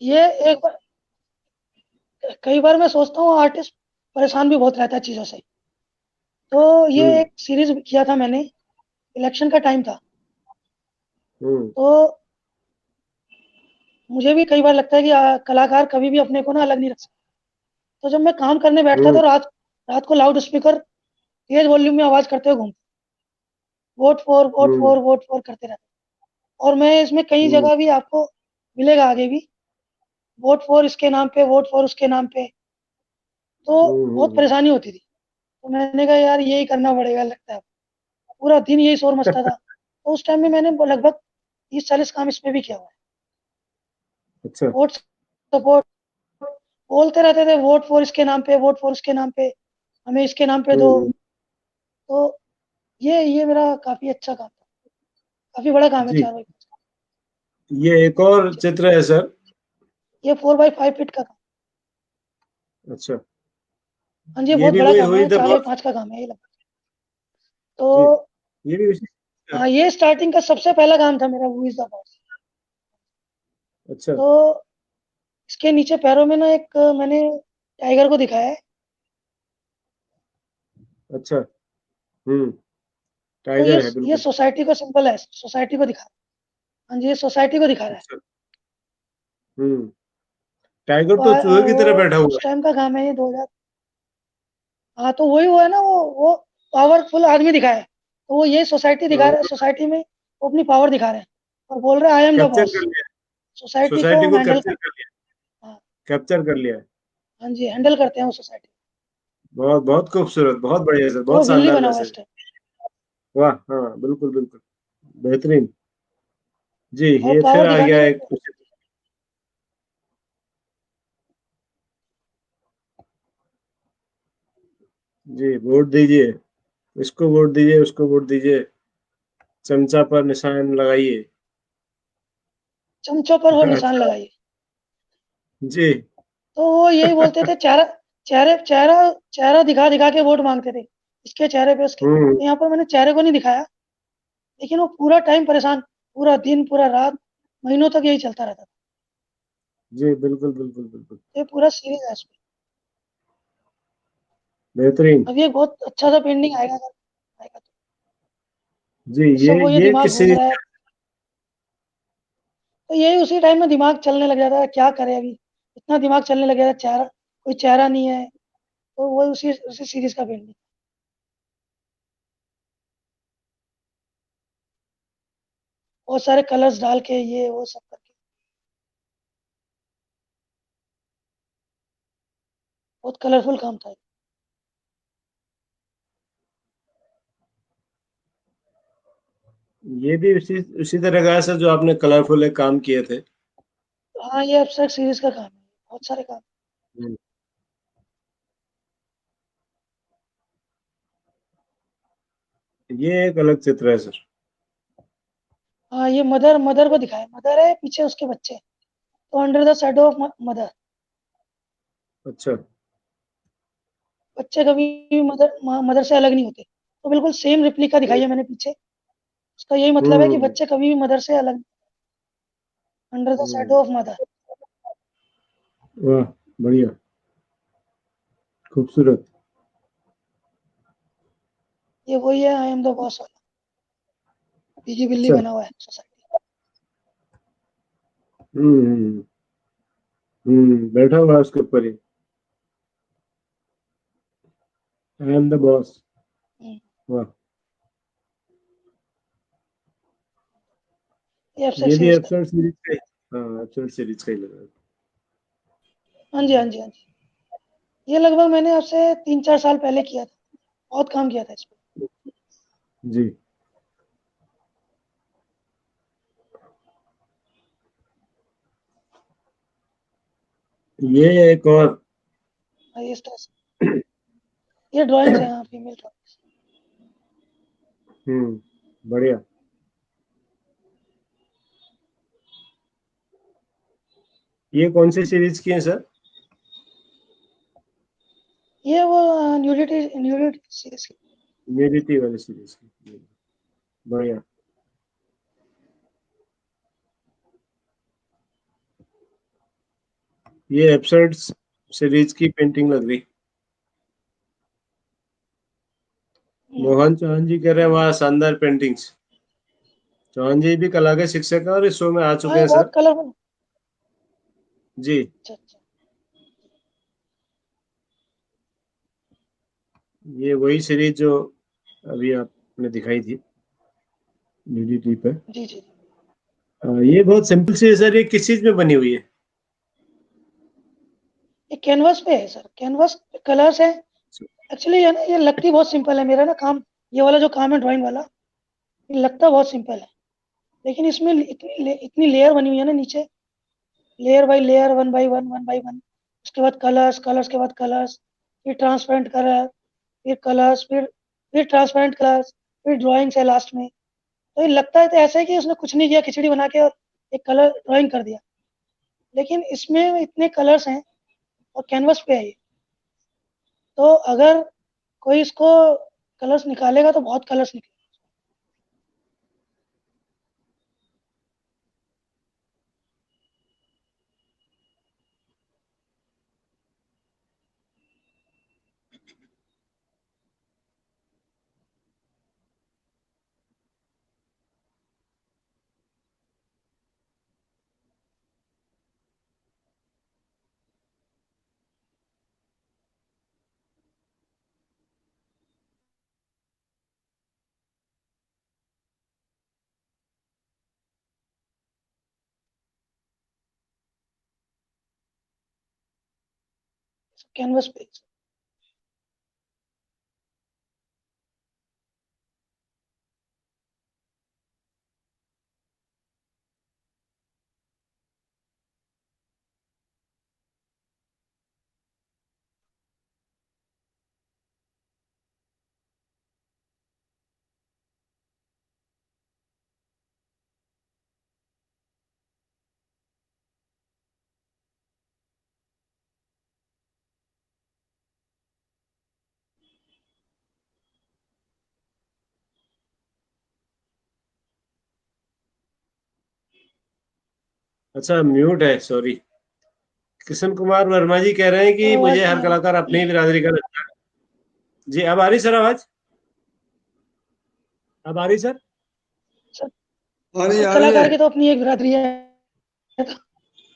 ये एक बार, कई बार मैं सोचता हूँ आर्टिस्ट परेशान भी बहुत रहता है चीज़ों से। तो ये हम्म एक सीरीज किया था मैंने, इलेक्शन का टाइम था। हम्म तो मुझे भी कई बार लगता है कि कलाकार कभी भी अपने को ना अलग नहीं रख सकते। तो जब मैं काम करने बैठता हम्म तो रात रात को लाउड स्पीकर तेज वॉल्यूम में आवाज करते हुए घूमता, vote for vote hmm for vote for करते रहता। और मैं इसमें कई हम्म जगह भी आपको मिलेगा आगे भी, वोट फॉर इसके नाम पे, वोट फॉर उसके नाम पे। तो बहुत हम्म। परेशानी होती थी। तो मैंने कहा यार यही करना पड़ेगा लगता है। पूरा दिन यही शोर मचता था। तो उस टाइम में मैंने लगभग 30-40 काम इसमें भी किया हुआ है। अच्छा। वोट सपोर्ट बोलते रहते थे, वोट फॉर इसके नाम पे, वोट फॉर इसके नाम पे, हमें इसके नाम पे दो। तो ये मेरा काफी अच्छा काम था, काफी बड़ा काम है जी 4x5 का। ये एक और चित्र है सर। ये 4x5 फीट का काम। अच्छा हाँ जी, ये ये बहुत भी बड़ा वही काम हुई है, द चार बाई बॉस। पाँच का काम है ये लगभग। जी तो ये भी उसी। हाँ, ये स्टार्टिंग का सबसे पहला काम था मेरा, हु इज द बॉस। अच्छा तो इसके नीचे पैरों में ना एक मैंने टाइगर को दिखाया है। अच्छा तो टाइगर है ये बिल्कुल। सोसाइटी का सिंबल है, सोसाइटी को दिखा रहा है। हाँ जी, ये सोसाइटी को दिखा रहा है। अच्छा हम्म टाइगर तो तो चूहे की तरह वो बैठा हुआ उस टाइम का काम है ये 2000। हाँ, तो वही वो है ना, वो पावरफुल आदमी दिखाया है। तो वो ये सोसाइटी है। दिखा रहा है, सोसाइटी में वो अपनी पावर दिखा रहे हैं और बोल रहे हैं आई एम द कैप्चर बॉस। कर लिया। सोसाइटी को सोसाइटी हम को हैंडल कैप्चर कर। कर लिया। हाँ। कैप्चर कर लिया है। हाँ जी, हैंडल करते हैं वो सोसाइटी। बहुत बहुत खूबसूरत, बहुत बढ़िया सर, वो बहुत विल्ली शानदार बना हुआ है मैसेज। इस टाइम। वाह हाँ बिल्कुल बिल्कुल बेहतरीन। जी और ये फिर पावर आ गया दिखाने एक। में जी वोट दीजिए, इसको वोट दीजिए, उसको वोट दीजिए, चमचा पर निशान लगाइए। चमचों पर वो निशान अच्छा लगाइए। जी तो वो यही बोलते थे, चेहरा चेहरे चेहरा चेहरा दिखा दिखा के वोट मांगते थे, इसके चेहरे पे उसके। हम्म तो यहाँ पर मैंने चेहरे को नहीं दिखाया, लेकिन वो पूरा टाइम परेशान, पूरा दिन पूरा रात, महीनों तक यही चलता रहता था। जी बिल्कुल बिल्कुल बिल्कुल ये पूरा सीरीज है इसमें। बेहतरीन। अब ये बहुत अच्छा सा पेंटिंग आएगा, अगर आएगा तो। जी इस सब वो ये ये दिमाग किस घूम सीरीज। रहा है। तो यही उसी टाइम में दिमाग चलने लग जाता है, क्या करे अभी, इतना दिमाग चलने लग जाता है, चेहरा कोई चेहरा नहीं है। तो वो उसी सीरीज का पेंटिंग। बहुत सारे कलर्स डाल के ये वो सब करके बहुत कलरफुल काम था। ये भी उसी उसी तरह का है सर जो आपने कलरफुल एक काम किए थे। हाँ, ये एब्स्ट्रैक्ट सीरीज का काम है, बहुत सारे काम। हम्म, ये एक अलग चित्र है सर। हाँ, ये मदर मदर को दिखाया, मदर है पीछे उसके बच्चे। तो under the shadow of mother, अच्छा बच्चे कभी भी मदर से अलग नहीं होते। तो बिल्कुल सेम रिप्लिका दिखाई है मैंने पीछे। उसका यही मतलब है कि हम्म बच्चे कभी भी मदर से अलग, under the hmm, shadow of mother. वाह बढ़िया खूबसूरत। ये वही है, आई एम द बॉस वाला, बीजी बिल्ली अच्छा बना हुआ है सोसाइटी। हम्म बैठा हुआ है उसके ऊपर ही। I am the boss. वाह ये ये एब्स्ट्रैक्ट भी सीरीज का। एपिसोड सीरीज का ही। हाँ एपिसोड सीरीज का ही लग रहा है। हाँ जी, हाँ जी, हाँ जी। ये लगभग मैंने आपसे 3-4 साल पहले किया था, बहुत काम किया था इस पर। जी ये एक और। हाँ, ये तरह से ये ड्राइंग्स है, हाँ, फीमेल ड्राइंग्स। बढ़िया। ये कौन सी सीरीज की है सर। ये वो न्यूडिटी न्यूडिटी सीरीज की। न्यूडिटी वाली सीरीज की। बढ़िया। ये एपिसोड्स सीरीज की पेंटिंग लग रही। हम्म। मोहन चौहान जी कह रहे हैं वहाँ शानदार पेंटिंग्स। चौहान जी भी कला के शिक्षक हैं और इस शो में आ हाँ, चुके ये हैं बहुत सर। कलरफुल। जी अच्छा, अच्छा। ये वही सीरीज जो अभी आपने दिखाई थी न्यूडिटी पे। जी, जी। ये बहुत सिंपल सी है सर, ये किस चीज में बनी हुई है। ये कैनवस पे है सर, कैनवस कलर्स है। एक्चुअली है ना, ये लगती बहुत सिंपल है मेरा ना काम। ये वाला जो काम है ड्राइंग वाला, ये लगता बहुत सिंपल है, लेकिन इसमें इतनी लेयर बनी हुई है ना नीचे। Layer by layer, one by one, उसके बाद कलर्स, कलर्स के बाद कलर्स, फिर ट्रांसपेरेंट कलर, फिर कलर्स, फिर ट्रांसपेरेंट कलर्स, फिर ड्राइंग्स है लास्ट में। तो ये लगता है तो ऐसा है कि उसने कुछ नहीं किया, खिचड़ी बना के और एक कलर ड्राइंग कर दिया, लेकिन इसमें इतने कलर्स हैं और कैनवस पे है ये। तो अगर कोई इसको कलर्स निकालेगा तो बहुत कलर्स निकलेंगे। कैनवस पे अच्छा, म्यूट है, सॉरी। किशन कुमार वर्मा जी कह रहे हैं कि आवाज मुझे नहीं हर आ रही। कलाकार अपनी ही बिरादरी का लगता है। जी, अब आ रही सर आवाज? अब आ रही सर? सब आ रही हर है, आ रही है। कलाकार की तो अपनी एक बिरादरी है।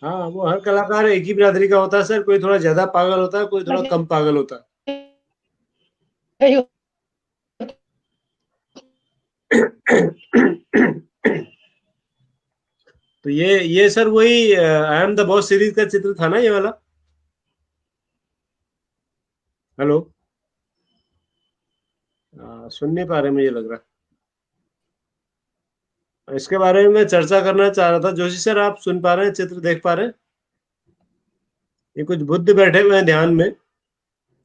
हाँ, वो हर कलाकार एक ही बिरादरी का होता है सर। कोई थोड़ा ज्यादा पागल होता है, कोई थोड़ा कम पागल होता है। तो ये सर वही आई एम द बॉस सीरीज का चित्र था ना, ये वाला? हेलो? सुन नहीं पा रहे, मुझे लग रहा है। इसके बारे में मैं चर्चा करना चाह रहा था। जोशी सर, आप सुन पा रहे हैं? चित्र देख पा रहे हैं? ये कुछ बुद्ध बैठे हुए हैं ध्यान में।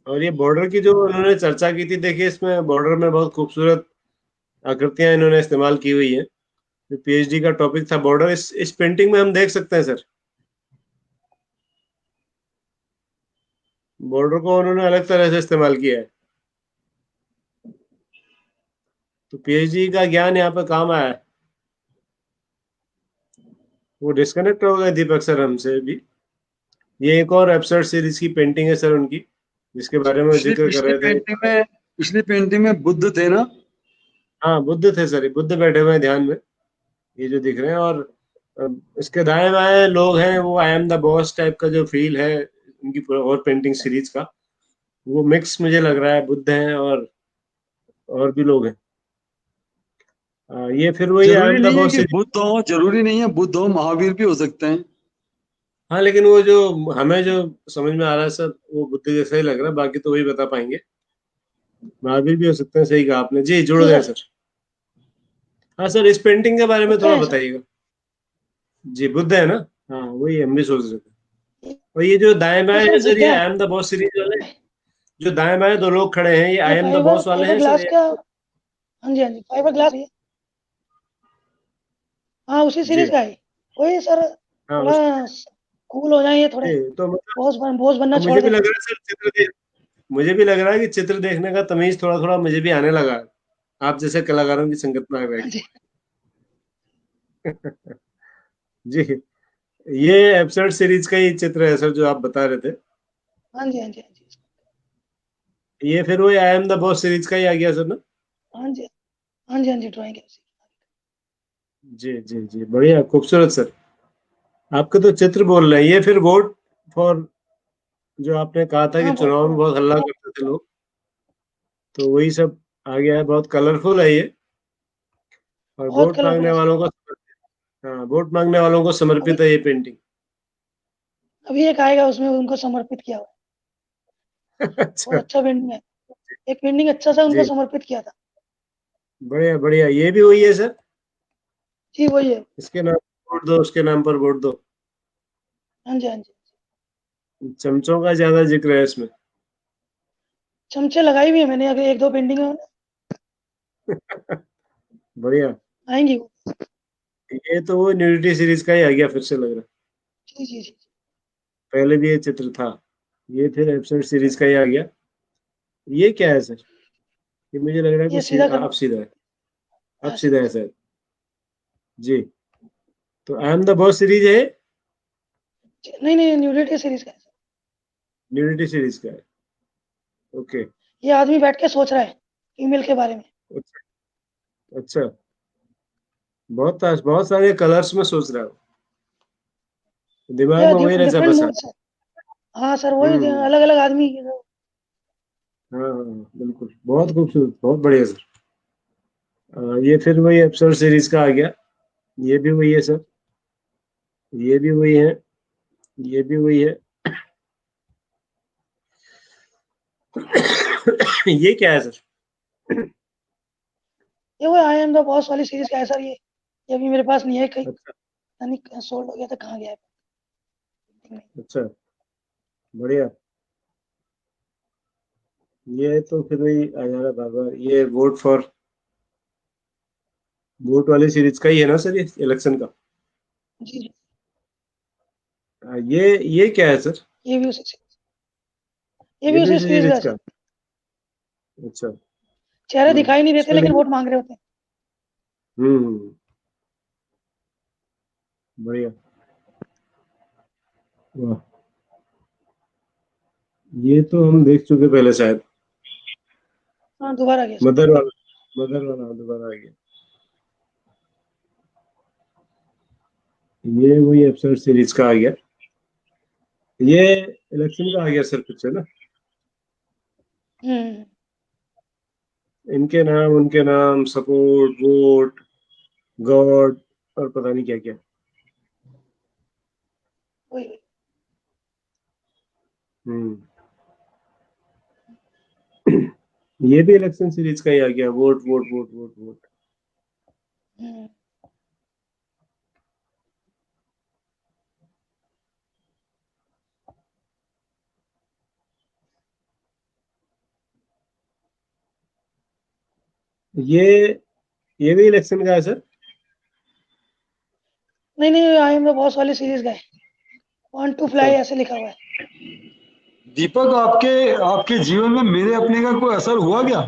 और ये बॉर्डर की जो उन्होंने चर्चा की थी, देखिए इसमें बॉर्डर में बहुत खूबसूरत आकृतियां इन्होंने इस्तेमाल की हुई है। जो पीएचडी का टॉपिक था बॉर्डर, इस पेंटिंग में हम देख सकते हैं सर। बॉर्डर को उन्होंने अलग तरह से इस्तेमाल किया है। तो पीएचडी का ज्ञान यहाँ पे काम आया है। वो डिस्कनेक्ट हो गए दीपक सर हमसे भी। ये एक और एब्सर्ड सीरीज की पेंटिंग है सर उनकी, जिसके बारे में पिछली जिक्र कर पिछली रहे थे। पेंटिंग में पिछली पेंटिंग में बुद्ध थे ना? हाँ, बुद्ध थे सर, ये बुद्ध बैठे हुए हैं ध्यान में, ये जो दिख रहे हैं। और अ, इसके दाएं बाएं लोग हैं, वो आई एम द बॉस टाइप का जो फील है उनकी और पेंटिंग सीरीज का, वो मिक्स मुझे लग रहा है। बुद्ध हैं और भी लोग हैं। ये फिर वही आई जरूरी एम द नहीं है बॉस कि सीरीज। बुद्ध हो, जरूरी नहीं है बुद्ध हो, महावीर भी हो सकते हैं। हाँ, लेकिन वो जो हमें जो समझ में आ रहा है सर, वो बुद्ध जैसा ही लग रहा है। बाकी तो वही बता पाएंगे। महावीर भी हो सकते हैं, सही कहा आपने जी, जुड़ जी गए सर, सर। हाँ सर, इस पेंटिंग के बारे में बुद्ध थोड़ा है सर। बताइएगा। जी, बुद्ध है ना? हाँ, वही हम भी सोच रहे थे। और ये जो दाएं ये बाएं सर है सर, ये बुद्धा आई एम द बॉस सीरीज वाले। जो दाएं बाएं दो लोग खड़े हैं, ये ये आई एम द फाइबर बॉस वाले फाइबर हैं सर ग्लास ये? का। हाँ जी, हाँ जी, फाइबर ग्लास है। हाँ, उसी जी। सीरीज का है। वही सर, हाँ, थोड़ा कूल हो जाए ये थोड़े, जी, तो मतलब बॉस बनना अब छोड़ मुझे भी दे। लग रहा है सर, मुझे भी लग रहा है कि चित्र देखने का तमीज थोड़ा थोड़ा मुझे भी आने लगा है, आप जैसे कलाकारों की संगत में आ हाँ बैठ जी, के। जी, ये एब्सर्ड सीरीज का ही चित्र है सर, जो आप बता रहे थे। हाँ जी, हाँ जी, हाँ जी, ये फिर वही आई एम द बॉस सीरीज का ही आ गया सर ना? हाँ जी, हाँ जी, हाँ जी, ड्राइंग है उसी जी जी जी, बढ़िया, खूबसूरत सर। आपके तो चित्र बोल रहे हैं। ये फिर वोट फॉर, जो आपने कहा था की। कि हाँ, चुनाव में फोटो बहुत हल्ला करते थे लोग, तो वही सब आ गया है। बहुत कलरफुल है ये। और बहुत वोट कलरफुल मांगने है सर। वालों को, हाँ, वोट मांगने वालों को अभी समर्पित है ये पेंटिंग। अभी एक आएगा, उसमें उनको समर्पित किया हुआ है। बहुत अच्छा। अच्छा पेंटिंग है। एक पेंटिंग अच्छा सा उनको जी, समर्पित किया था। बढ़िया बढ़िया, ये भी वही है सर? जी वही है। इसके नाम पर वोट दो, उसके नाम पर वोट दो। हाँ जी, हाँ जी। चमचों का ज्यादा जिक्र है इसमें। चमचे लगाई हुई है मैंने, अगर 1-2 पेंडिंग है, बढ़िया। आएँगी वो। ये तो वो न्यूडिटी सीरीज का ही आ गया, फिर से लग रहा है। जी, जी, जी। पहले भी ये चित्र था, ये फिर एपिसोड सीरीज का ही आ गया। ये क्या है सर? ये मुझे लग रहा है ये कुछ सीधा अब करना। सीधा है। अब हाँ, सीधा सीधा है सीधा। सर। जी। तो आई एम द बॉस सीरीज है, नहीं, नहीं, न्यूडिटी सीरीज़ का है। न्यूडिटी सीरीज का है। ओके। ये आदमी बैठ के सोच रहा है फीमेल के बारे में। अच्छा। अच्छा। बहुत सारे कलर्स में सोच रहा हूँ, दिमाग या में वही रचा डिफरेंट बसा। मूड्स है। हाँ सर, वही हम्म। अलग-अलग आदमी। हाँ हाँ, बिल्कुल, बहुत खूबसूरत, बहुत बढ़िया सर। ये फिर वही एपिसोड सीरीज का आ गया। ये भी वही है सर, ये भी वही है, ये भी वही है। ये क्या है सर? ये वो आई एम द बॉस वाली सीरीज़ का है सर ये। ये अभी मेरे पास नहीं है, कहीं अच्छा। पता नहीं सोल्ड हो गया था, कहाँ गया है? अच्छा। बढ़िया। ये तो फिर वही आ जा रहा बार बार, ये वोट वाली सीरीज का ही है ना सर, ये इलेक्शन का। जी, जी। ये क्या है सर? ये भी उसी सीरीज़ ये ये भी भी उसी इसी सीरीज़ का सीरीज है का? सर। अच्छा। चेहरे दिखाई नहीं देते इसमें लेकिन लेकिन। वोट माँग रहे होते हैं। हम्म। बढ़िया। वाह। ये तो हम देख चुके पहले शायद। हाँ, दोबारा आ गया सर। मदर वाला दोबारा आ गया। ये वही एपिसोड सीरीज का आ गया। ये इलेक्शन का आ गया सर कुछ, है ना? हुँ, इनके नाम, उनके नाम, सपोर्ट, वोट, गॉड, और पता नहीं क्या क्या। वही। हम्म। ये भी इलेक्शन सीरीज का ही आ गया, vote vote vote vote vote. हुँ। ये ये भी इलेक्शन का है सर? नहीं, नहीं, आई एम द बॉस वाली सीरीज़ का है। वांट टू अच्छा। फ्लाई ऐसे लिखा हुआ है। दीपक, आपके आपके जीवन में मेरे अपने का कोई असर हुआ क्या?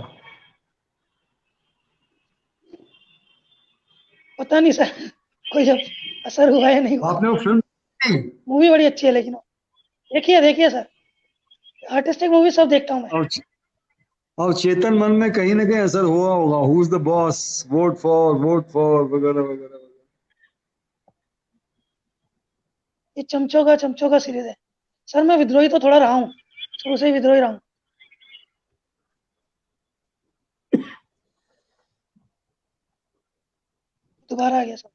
पता नहीं सर, कोई जब असर हुआ या नहीं हुआ। आपने वो फिल्म देखी? मूवी बड़ी अच्छी है लेकिन वो। देखिए सर, आर्टिस्टिक मूवी सब देखता हूँ मैं। और चेतन मन में कहीं ना कहीं असर हुआ होगा, who is the boss, vote for वगैरह वगैरह। ये चमचों का सीरीज़ है। सर मैं विद्रोही तो थोड़ा रहा हूँ, शुरू से ही विद्रोही रहा हूँ। दोबारा आ गया सर।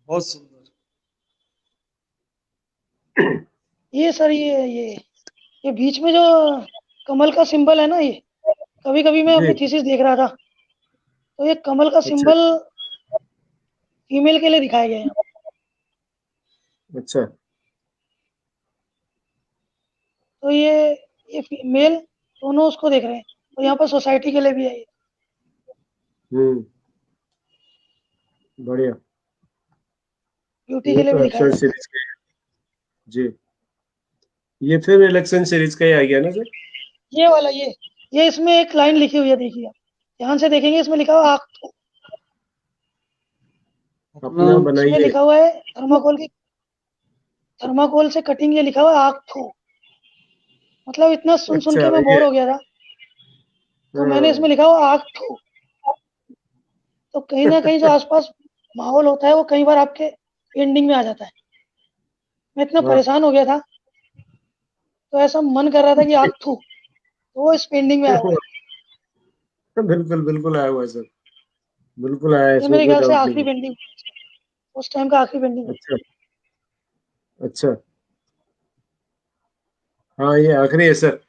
बहुत सुंदर। ये सर ये बीच में जो कमल का सिंबल है ना, ये कभी-कभी मैं जी। अपनी थीसिस देख रहा था, तो ये कमल का अच्छा। सिंबल फीमेल के लिए दिखाया गया है यहाँ। अच्छा। तो ये मेल दोनों उसको देख रहे हैं, और यहाँ पर सोसाइटी के लिए भी है ये। हम्म। बढ़िया। ब्यूटी के ये लिए तो भी दिखाया एपिसोड जा रहा है। सीरीज का ही है। जी। ये फिर इलेक्शन सीरीज का ही आ गया ना सर? ये इसमें एक लाइन लिखी हुई है, देखिए आप ध्यान से देखेंगे, इसमें लिखा हुआ है आँख थू। अपना अपना इसमें बनाइए। लिखा हुआ है थर्माकोल से कटिंग, ये लिखा हुआ है आँख थू। मतलब इतना सुन अच्छा, के मैं ये। बोर हो गया था, तो मैंने हाँ। इसमें लिखा हुआ आँख थू। तो कहीं न कहीं जो आस-पास माहौल होता है वो कई बार आपके पेंडिंग में आ जाता है। मैं इतना वाह। परेशान हो गया था, तो ऐसा मन कर रहा था कि आग थू, तो वो इस पेंडिंग में आया हुआ है। बिल्कुल बिल्कुल आया हुआ है सर, बिल्कुल आया है, ये इसमें मेरे कोई ख्याल से डाउट नहीं आखिरी है। पेंडिंग, उस टाइम का आखिरी पेंडिंग है। अच्छा। अच्छा। हाँ, ये आखिरी है सर।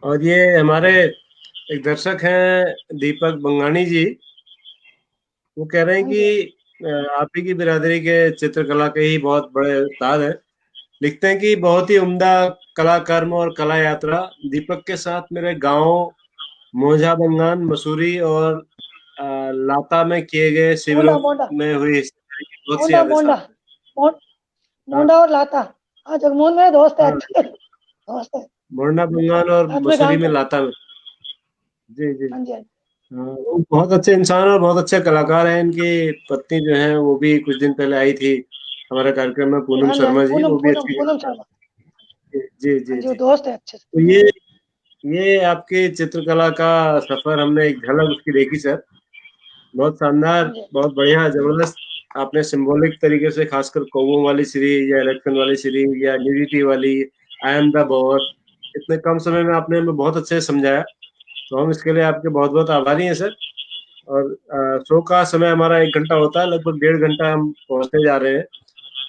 और ये हमारे एक दर्शक हैं, दीपक बंगानी जी, वो कह रहे हैं हाँ जी, हाँ कि जी। आप ही की बिरादरी के चित्रकला के ही बहुत बड़े उस्ताद हैं। लिखते हैं कि बहुत ही उम्दा कला कर्म और कला यात्रा दीपक के साथ मेरे गांव मोजा बंगान मसूरी और लाता में किए गए शिविरों मोंडा मोंडा में हुई हिस्सेदारी की बहुत सी मोंडा यादें मोंडा साथ हैं। मो- हाँ मोंडा और लाता। हाँ, जगमोहन मेरे दोस्त है, हाँ, अच्छे दोस्त है। मोरना बंगाल और साथ में मसूरी काम में कर। लाता में। जी जी। हाँ जी, हाँ जी। हाँ, वो बहुत अच्छे इंसान और बहुत अच्छे कलाकार हैं। इनकी पत्नी जो है वो भी कुछ दिन पहले आई थी हमारे कार्यक्रम में, पूनम हाँ जी, हाँ जी, शर्मा जी, पूनम वो भी पूनम अच्छी पूनम गाती शर्मा। हैं। जी हाँ जी जी, वो जी। दोस्त है अच्छे से। तो ये आपकी चित्रकला का सफर हमने एक झलक उसकी देखी सर। बहुत शानदार, हाँ जी, बहुत बढ़िया, जबरदस्त। आपने सिंबॉलिक तरीके से, खासकर कौवों वाली सीरीज या इलेक्शन वाली सीरीज या न्यूडिटी वाली, आई एम द बॉस, इतने कम समय में आपने हमें बहुत अच्छे से समझाया। तो हम इसके लिए आपके बहुत बहुत आभारी हैं सर। और शो का समय हमारा 1 घंटा होता है, लगभग 1.5 घंटा हम पहुंचने जा रहे हैं।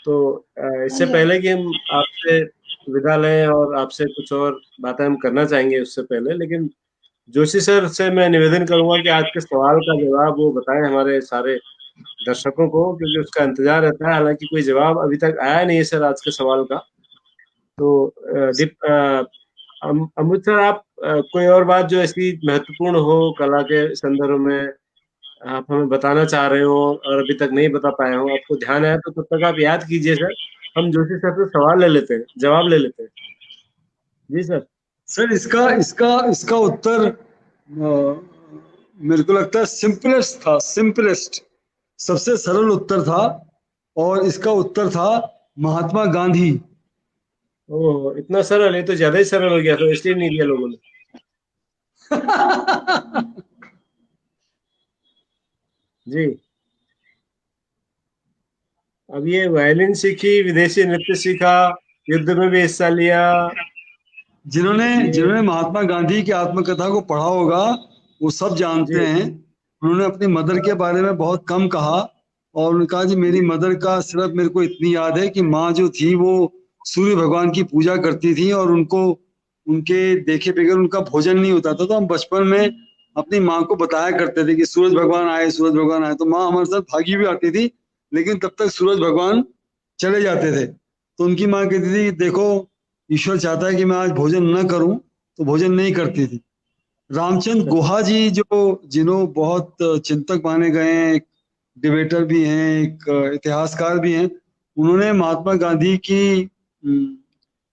तो हाँ इससे जी, हाँ जी। पहले कि हम आपसे विदा लें और आपसे कुछ और बातें हम करना चाहेंगे उससे पहले, लेकिन जोशी सर से मैं निवेदन करूंगा कि आज के सवाल का जवाब वो बताएं हमारे सारे दर्शकों को, क्योंकि उसका इंतजार रहता है। हालांकि कोई जवाब अभी तक आया नहीं है सर आज के सवाल का। तो अमृत सर, आप कोई और बात जो ऐसी महत्वपूर्ण हो कला के संदर्भ में आप हमें बताना चाह रहे हो और अभी तक नहीं बता पाए हो, आपको ध्यान है तो तब तक आप याद कीजिए सर। हम जोशी सर से सवाल ले लेते हैं, जवाब ले लेते हैं। जी सर। सर इसका इसका इसका उत्तर मेरे को लगता है सिंपलेस्ट था, सिंपलेस्ट, सबसे सरल उत्तर था। और इसका उत्तर था महात्मा गांधी। ओह, इतना सरल है तो ज्यादा ही सरल हो गया, तो इसलिए नहीं दिया लोगों ने। जी। अब ये वायलिन सीखी, विदेशी नृत्य सीखा, युद्ध में भी हिस्सा लिया। जिन्होंने ये। जिन्होंने महात्मा गांधी की आत्मकथा को पढ़ा होगा वो सब जानते जी हैं। उन्होंने अपनी मदर के बारे में बहुत कम कहा। और उन्होंने कहा कि मेरी जी मदर का सिर्फ मेरे को इतनी याद है कि माँ जो थी वो सूर्य भगवान की पूजा करती थी और उनको उनके देखे बगैर उनका भोजन नहीं होता था। तो हम बचपन में अपनी माँ को बताया करते थे कि सूरज भगवान आए, सूरज भगवान आए। तो माँ हमारे साथ भागी भी आती थी, लेकिन तब तक सूरज भगवान चले जाते थे। तो उनकी माँ कहती थी देखो, ईश्वर चाहता है कि मैं आज भोजन न करूं, तो भोजन नहीं करती थी। रामचंद्र गुहा जी जो जिन्हों बहुत चिंतक माने गए हैं, एक डिबेटर भी हैं, एक इतिहासकार भी हैं। उन्होंने महात्मा गांधी की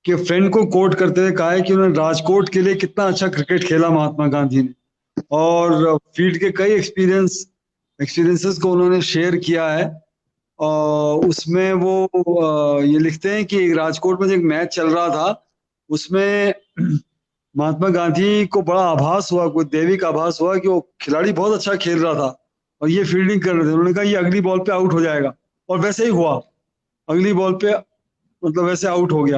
के फ्रेंड को कोट करते हुए कहा है कि उन्होंने राजकोट के लिए कितना अच्छा क्रिकेट खेला महात्मा गांधी ने। और फील्ड के कई एक्सपीरियंसेस को उन्होंने शेयर किया है। और उसमें वो ये लिखते हैं कि राजकोट में जो एक मैच चल रहा था उसमें महात्मा गांधी को बड़ा आभास हुआ, कोई दैविक आभास हुआ कि वो खिलाड़ी बहुत अच्छा खेल रहा था और ये फील्डिंग कर रहे थे। उन्होंने कहा ये अगली बॉल पे आउट हो जाएगा, और वैसे ही हुआ। अगली बॉल पे मतलब वैसे आउट हो गया।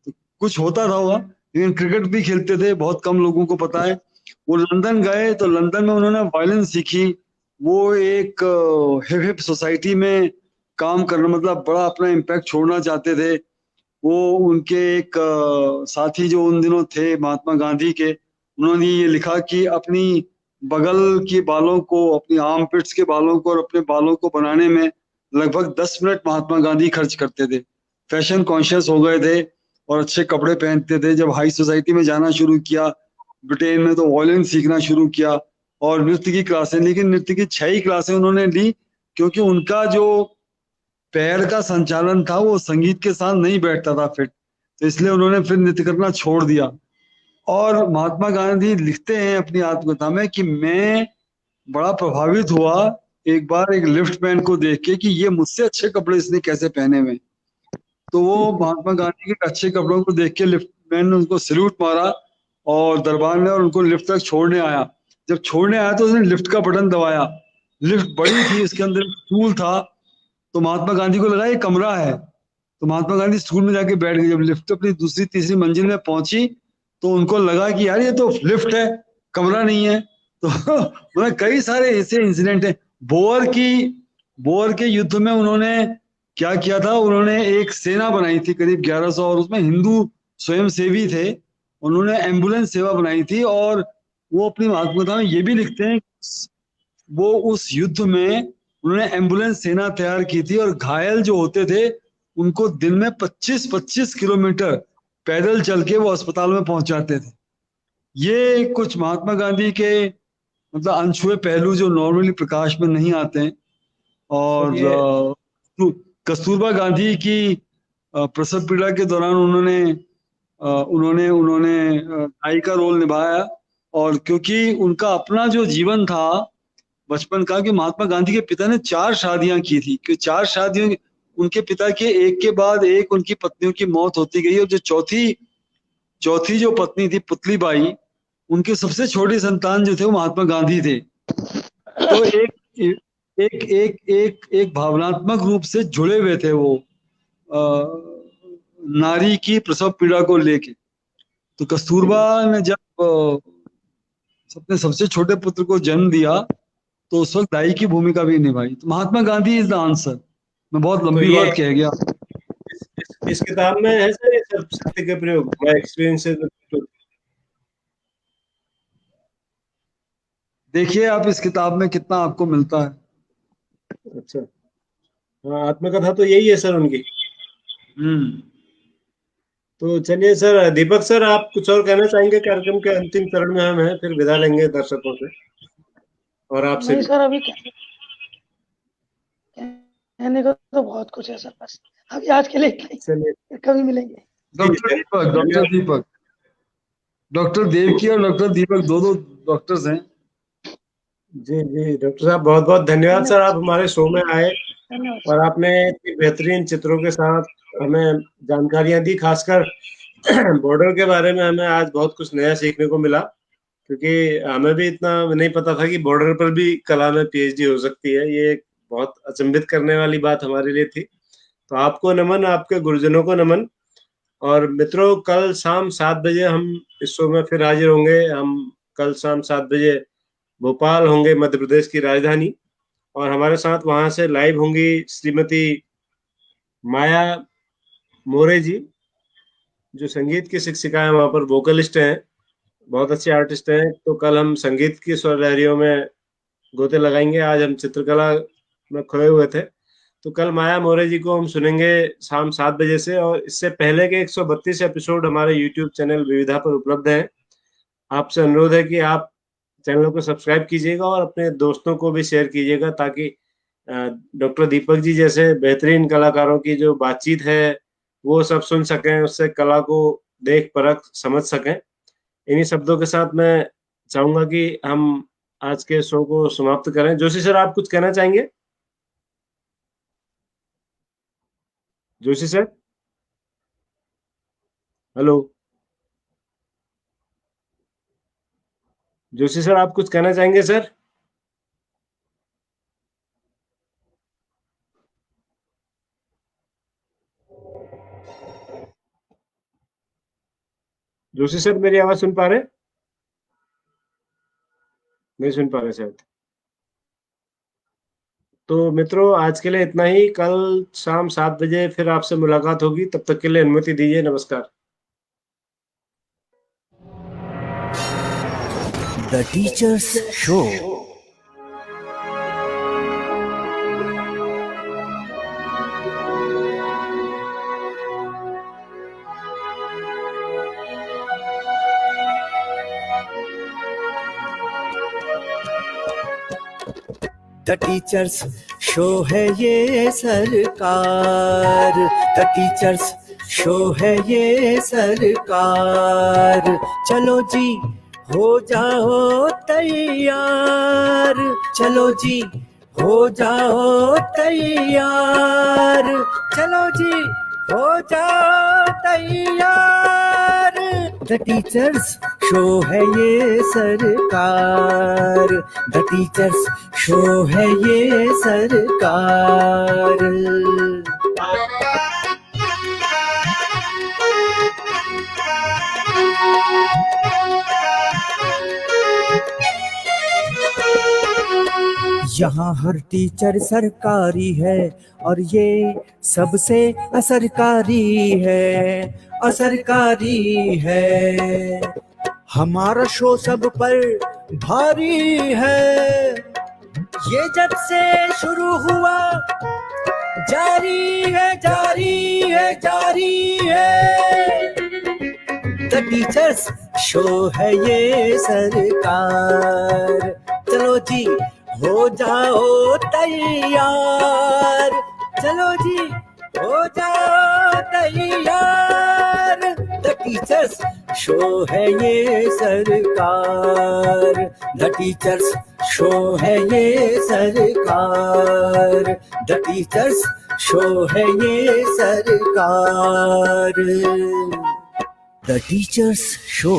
तो कुछ होता था हुआ, लेकिन क्रिकेट भी खेलते थे, बहुत कम लोगों को पता है। वो लंदन गए तो लंदन में उन्होंने वायलिन सीखी। वो एक हिप हिप सोसाइटी में काम करना, मतलब बड़ा अपना इम्पैक्ट छोड़ना चाहते थे। वो उनके एक साथी जो उन दिनों थे महात्मा गांधी के, उन्होंने ये लिखा कि अपनी बगल के बालों को, अपनी आर्म पिट्स के बालों को और अपने बालों को बनाने में लगभग 10 मिनट महात्मा गांधी खर्च करते थे। फैशन कॉन्शियस हो गए थे और अच्छे कपड़े पहनते थे। जब हाई सोसाइटी में जाना शुरू किया ब्रिटेन में, तो वॉयलिन सीखना शुरू किया और नृत्य की क्लासें, लेकिन नृत्य की 6 ही क्लासें उन्होंने ली, क्योंकि उनका जो पैर का संचालन था वो संगीत के साथ नहीं बैठता था फिट। तो इसलिए उन्होंने फिर नृत्य करना छोड़ दिया। और महात्मा गांधी लिखते हैं अपनी आत्मकथा में कि मैं बड़ा प्रभावित हुआ एक बार एक लिफ्ट मैन को देख के कि ये मुझसे अच्छे कपड़े इसने कैसे पहने हुए। तो वो महात्मा गांधी के अच्छे कपड़ों को देख के लिफ्ट मैन ने उनको सैल्यूट मारा और दरबार में, और उनको लिफ्ट तक छोड़ने आया। जब छोड़ने आया तो उसने लिफ्ट का बटन दबाया। लिफ्ट बड़ी थी, उसके अंदर एक स्टूल था। तो महात्मा गांधी को लगा ये कमरा है, तो महात्मा गांधी स्कूल में जाके बैठ गए। जब लिफ्ट अपनी दूसरी तीसरी मंजिल में पहुंची तो उनको लगा कि यार ये तो लिफ्ट है, कमरा नहीं है। तो मतलब कई सारे ऐसे इंसिडेंट हैं। बोअर की बोअर के युद्ध में उन्होंने क्या किया था, उन्होंने एक सेना बनाई थी करीब 1100, और उसमें हिंदू स्वयंसेवी थे। उन्होंने एम्बुलेंस सेवा बनाई थी। और वो अपनी आत्मकथा में ये भी लिखते हैं वो उस युद्ध में उन्होंने एम्बुलेंस सेना तैयार की थी और घायल जो होते थे उनको दिन में 25-25 किलोमीटर पैदल चल के वो अस्पताल में पहुंचाते थे। ये कुछ महात्मा गांधी के मतलब अनछुए पहलू जो नॉर्मली प्रकाश में नहीं आते हैं। और ये कस्तूरबा गांधी की प्रसव पीड़ा के दौरान उन्होंने उन्होंने उन्होंने दाई का रोल निभाया। और क्योंकि उनका अपना जो जीवन था बचपन का, कि महात्मा गांधी के पिता ने 4 शादियां की थी, कि 4 शादियों उनके पिता के एक के बाद एक उनकी पत्नियों की मौत होती गई। और जो चौथी जो पत्नी थी पुतली बाई, उनके सबसे छोटी संतान जो थे वो महात्मा गांधी थे। तो एक भावनात्मक रूप से जुड़े हुए थे वो नारी की प्रसव पीड़ा को लेके। तो कस्तूरबा ने जब अपने सबसे छोटे पुत्र को जन्म दिया तो उस वक्त दाई की भूमिका भी निभाई। तो Mahatma Gandhi is the answer. मैं बहुत तो लंबी बात कह गया। इस किताब में है सर ये सब सत्य के प्रयोग, माय एक्सपीरियंसेस। देखिए आप इस किताब में कितना आपको मिलता है। अच्छा, हाँ, आत्मकथा तो यही है सर उनकी। तो चलिए सर, दीपक सर आप कुछ और कहना चाहेंगे? कार्यक्रम के अंतिम चरण में हम हैं, फिर विदा लेंगे दर्शकों से और आपसे नहीं भी। सर, अभी कहने को तो बहुत कुछ है सर, बस अभी आज के लिए इतना ही, चलिए, फिर कभी मिलेंगे। डॉक्टर देवकी और डॉक्टर दीपक दो डॉक्टर्स हैं। जी जी डॉक्टर साहब, बहुत बहुत धन्यवाद सर, आप हमारे शो में आए धन्यवाद और आपने इतनी बेहतरीन चित्रों के साथ हमें जानकारियां दी। खासकर बॉर्डर के बारे में हमें आज बहुत कुछ नया सीखने को मिला, क्योंकि हमें भी इतना नहीं पता था कि बॉर्डर पर भी कला में पीएचडी हो सकती है। ये एक बहुत अचंभित करने वाली बात हमारे लिए थी। तो आपको नमन, आपके गुरुजनों को नमन। और मित्रों, कल शाम 7 बजे हम इस शो में फिर हाजिर होंगे। हम कल शाम 7 बजे भोपाल होंगे, मध्य प्रदेश की राजधानी, और हमारे साथ वहां से लाइव होंगी श्रीमती माया मोरे जी, जो संगीत की शिक्षिका है, वहां पर वोकलिस्ट हैं, बहुत अच्छे आर्टिस्ट हैं। तो कल हम संगीत की स्वर लहरियों में गोते लगाएंगे। आज हम चित्रकला में खोए हुए थे। तो कल माया मोरे जी को हम सुनेंगे शाम 7 बजे से। और इससे पहले के 132 एपिसोड हमारे यूट्यूब चैनल विविधा पर उपलब्ध हैं। आपसे अनुरोध है कि आप चैनल को सब्सक्राइब कीजिएगा और अपने दोस्तों को भी शेयर कीजिएगा, ताकि डॉक्टर दीपक जी जैसे बेहतरीन कलाकारों की जो बातचीत है वो सब सुन सकें, उससे कला को देख परख समझ सकें। इन्हीं शब्दों के साथ मैं चाहूंगा कि हम आज के शो को समाप्त करें। जोशी सर, आप कुछ कहना चाहेंगे? Joshi sir, hello. Joshi sir, आप कुछ कहना चाहेंगे सर? जोशी सर, मेरी आवाज सुन पा रहे? नहीं सुन पा रहे शायद। तो मित्रों, आज के लिए इतना ही। कल शाम 7 बजे फिर आपसे मुलाकात होगी। तब तक के लिए अनुमति दीजिए। नमस्कार। The Teacher's Show. The Teacher's Show है ये सरकार, The Teacher's Show है ये सरकार। चलो जी हो जाओ तैयार, चलो जी हो जाओ तैयार, चलो जी हो जाओ तैयार। The Teacher's Show है ये सरकार, The Teacher's Show है ये सरकार। यहाँ हर टीचर सरकारी है और ये सबसे असरकारी है, असरकारी है। हमारा शो सब पर भारी है, ये जब से शुरू हुआ जारी है जारी है जारी है। द टीचर्स शो है ये सरकार, चलो जी हो जाओ तैयार, चलो जी हो जाओ तैयार। द टीचर्स शो है ये सरकार, द टीचर्स शो है ये सरकार, द टीचर्स शो है ये सरकार। The teachers show.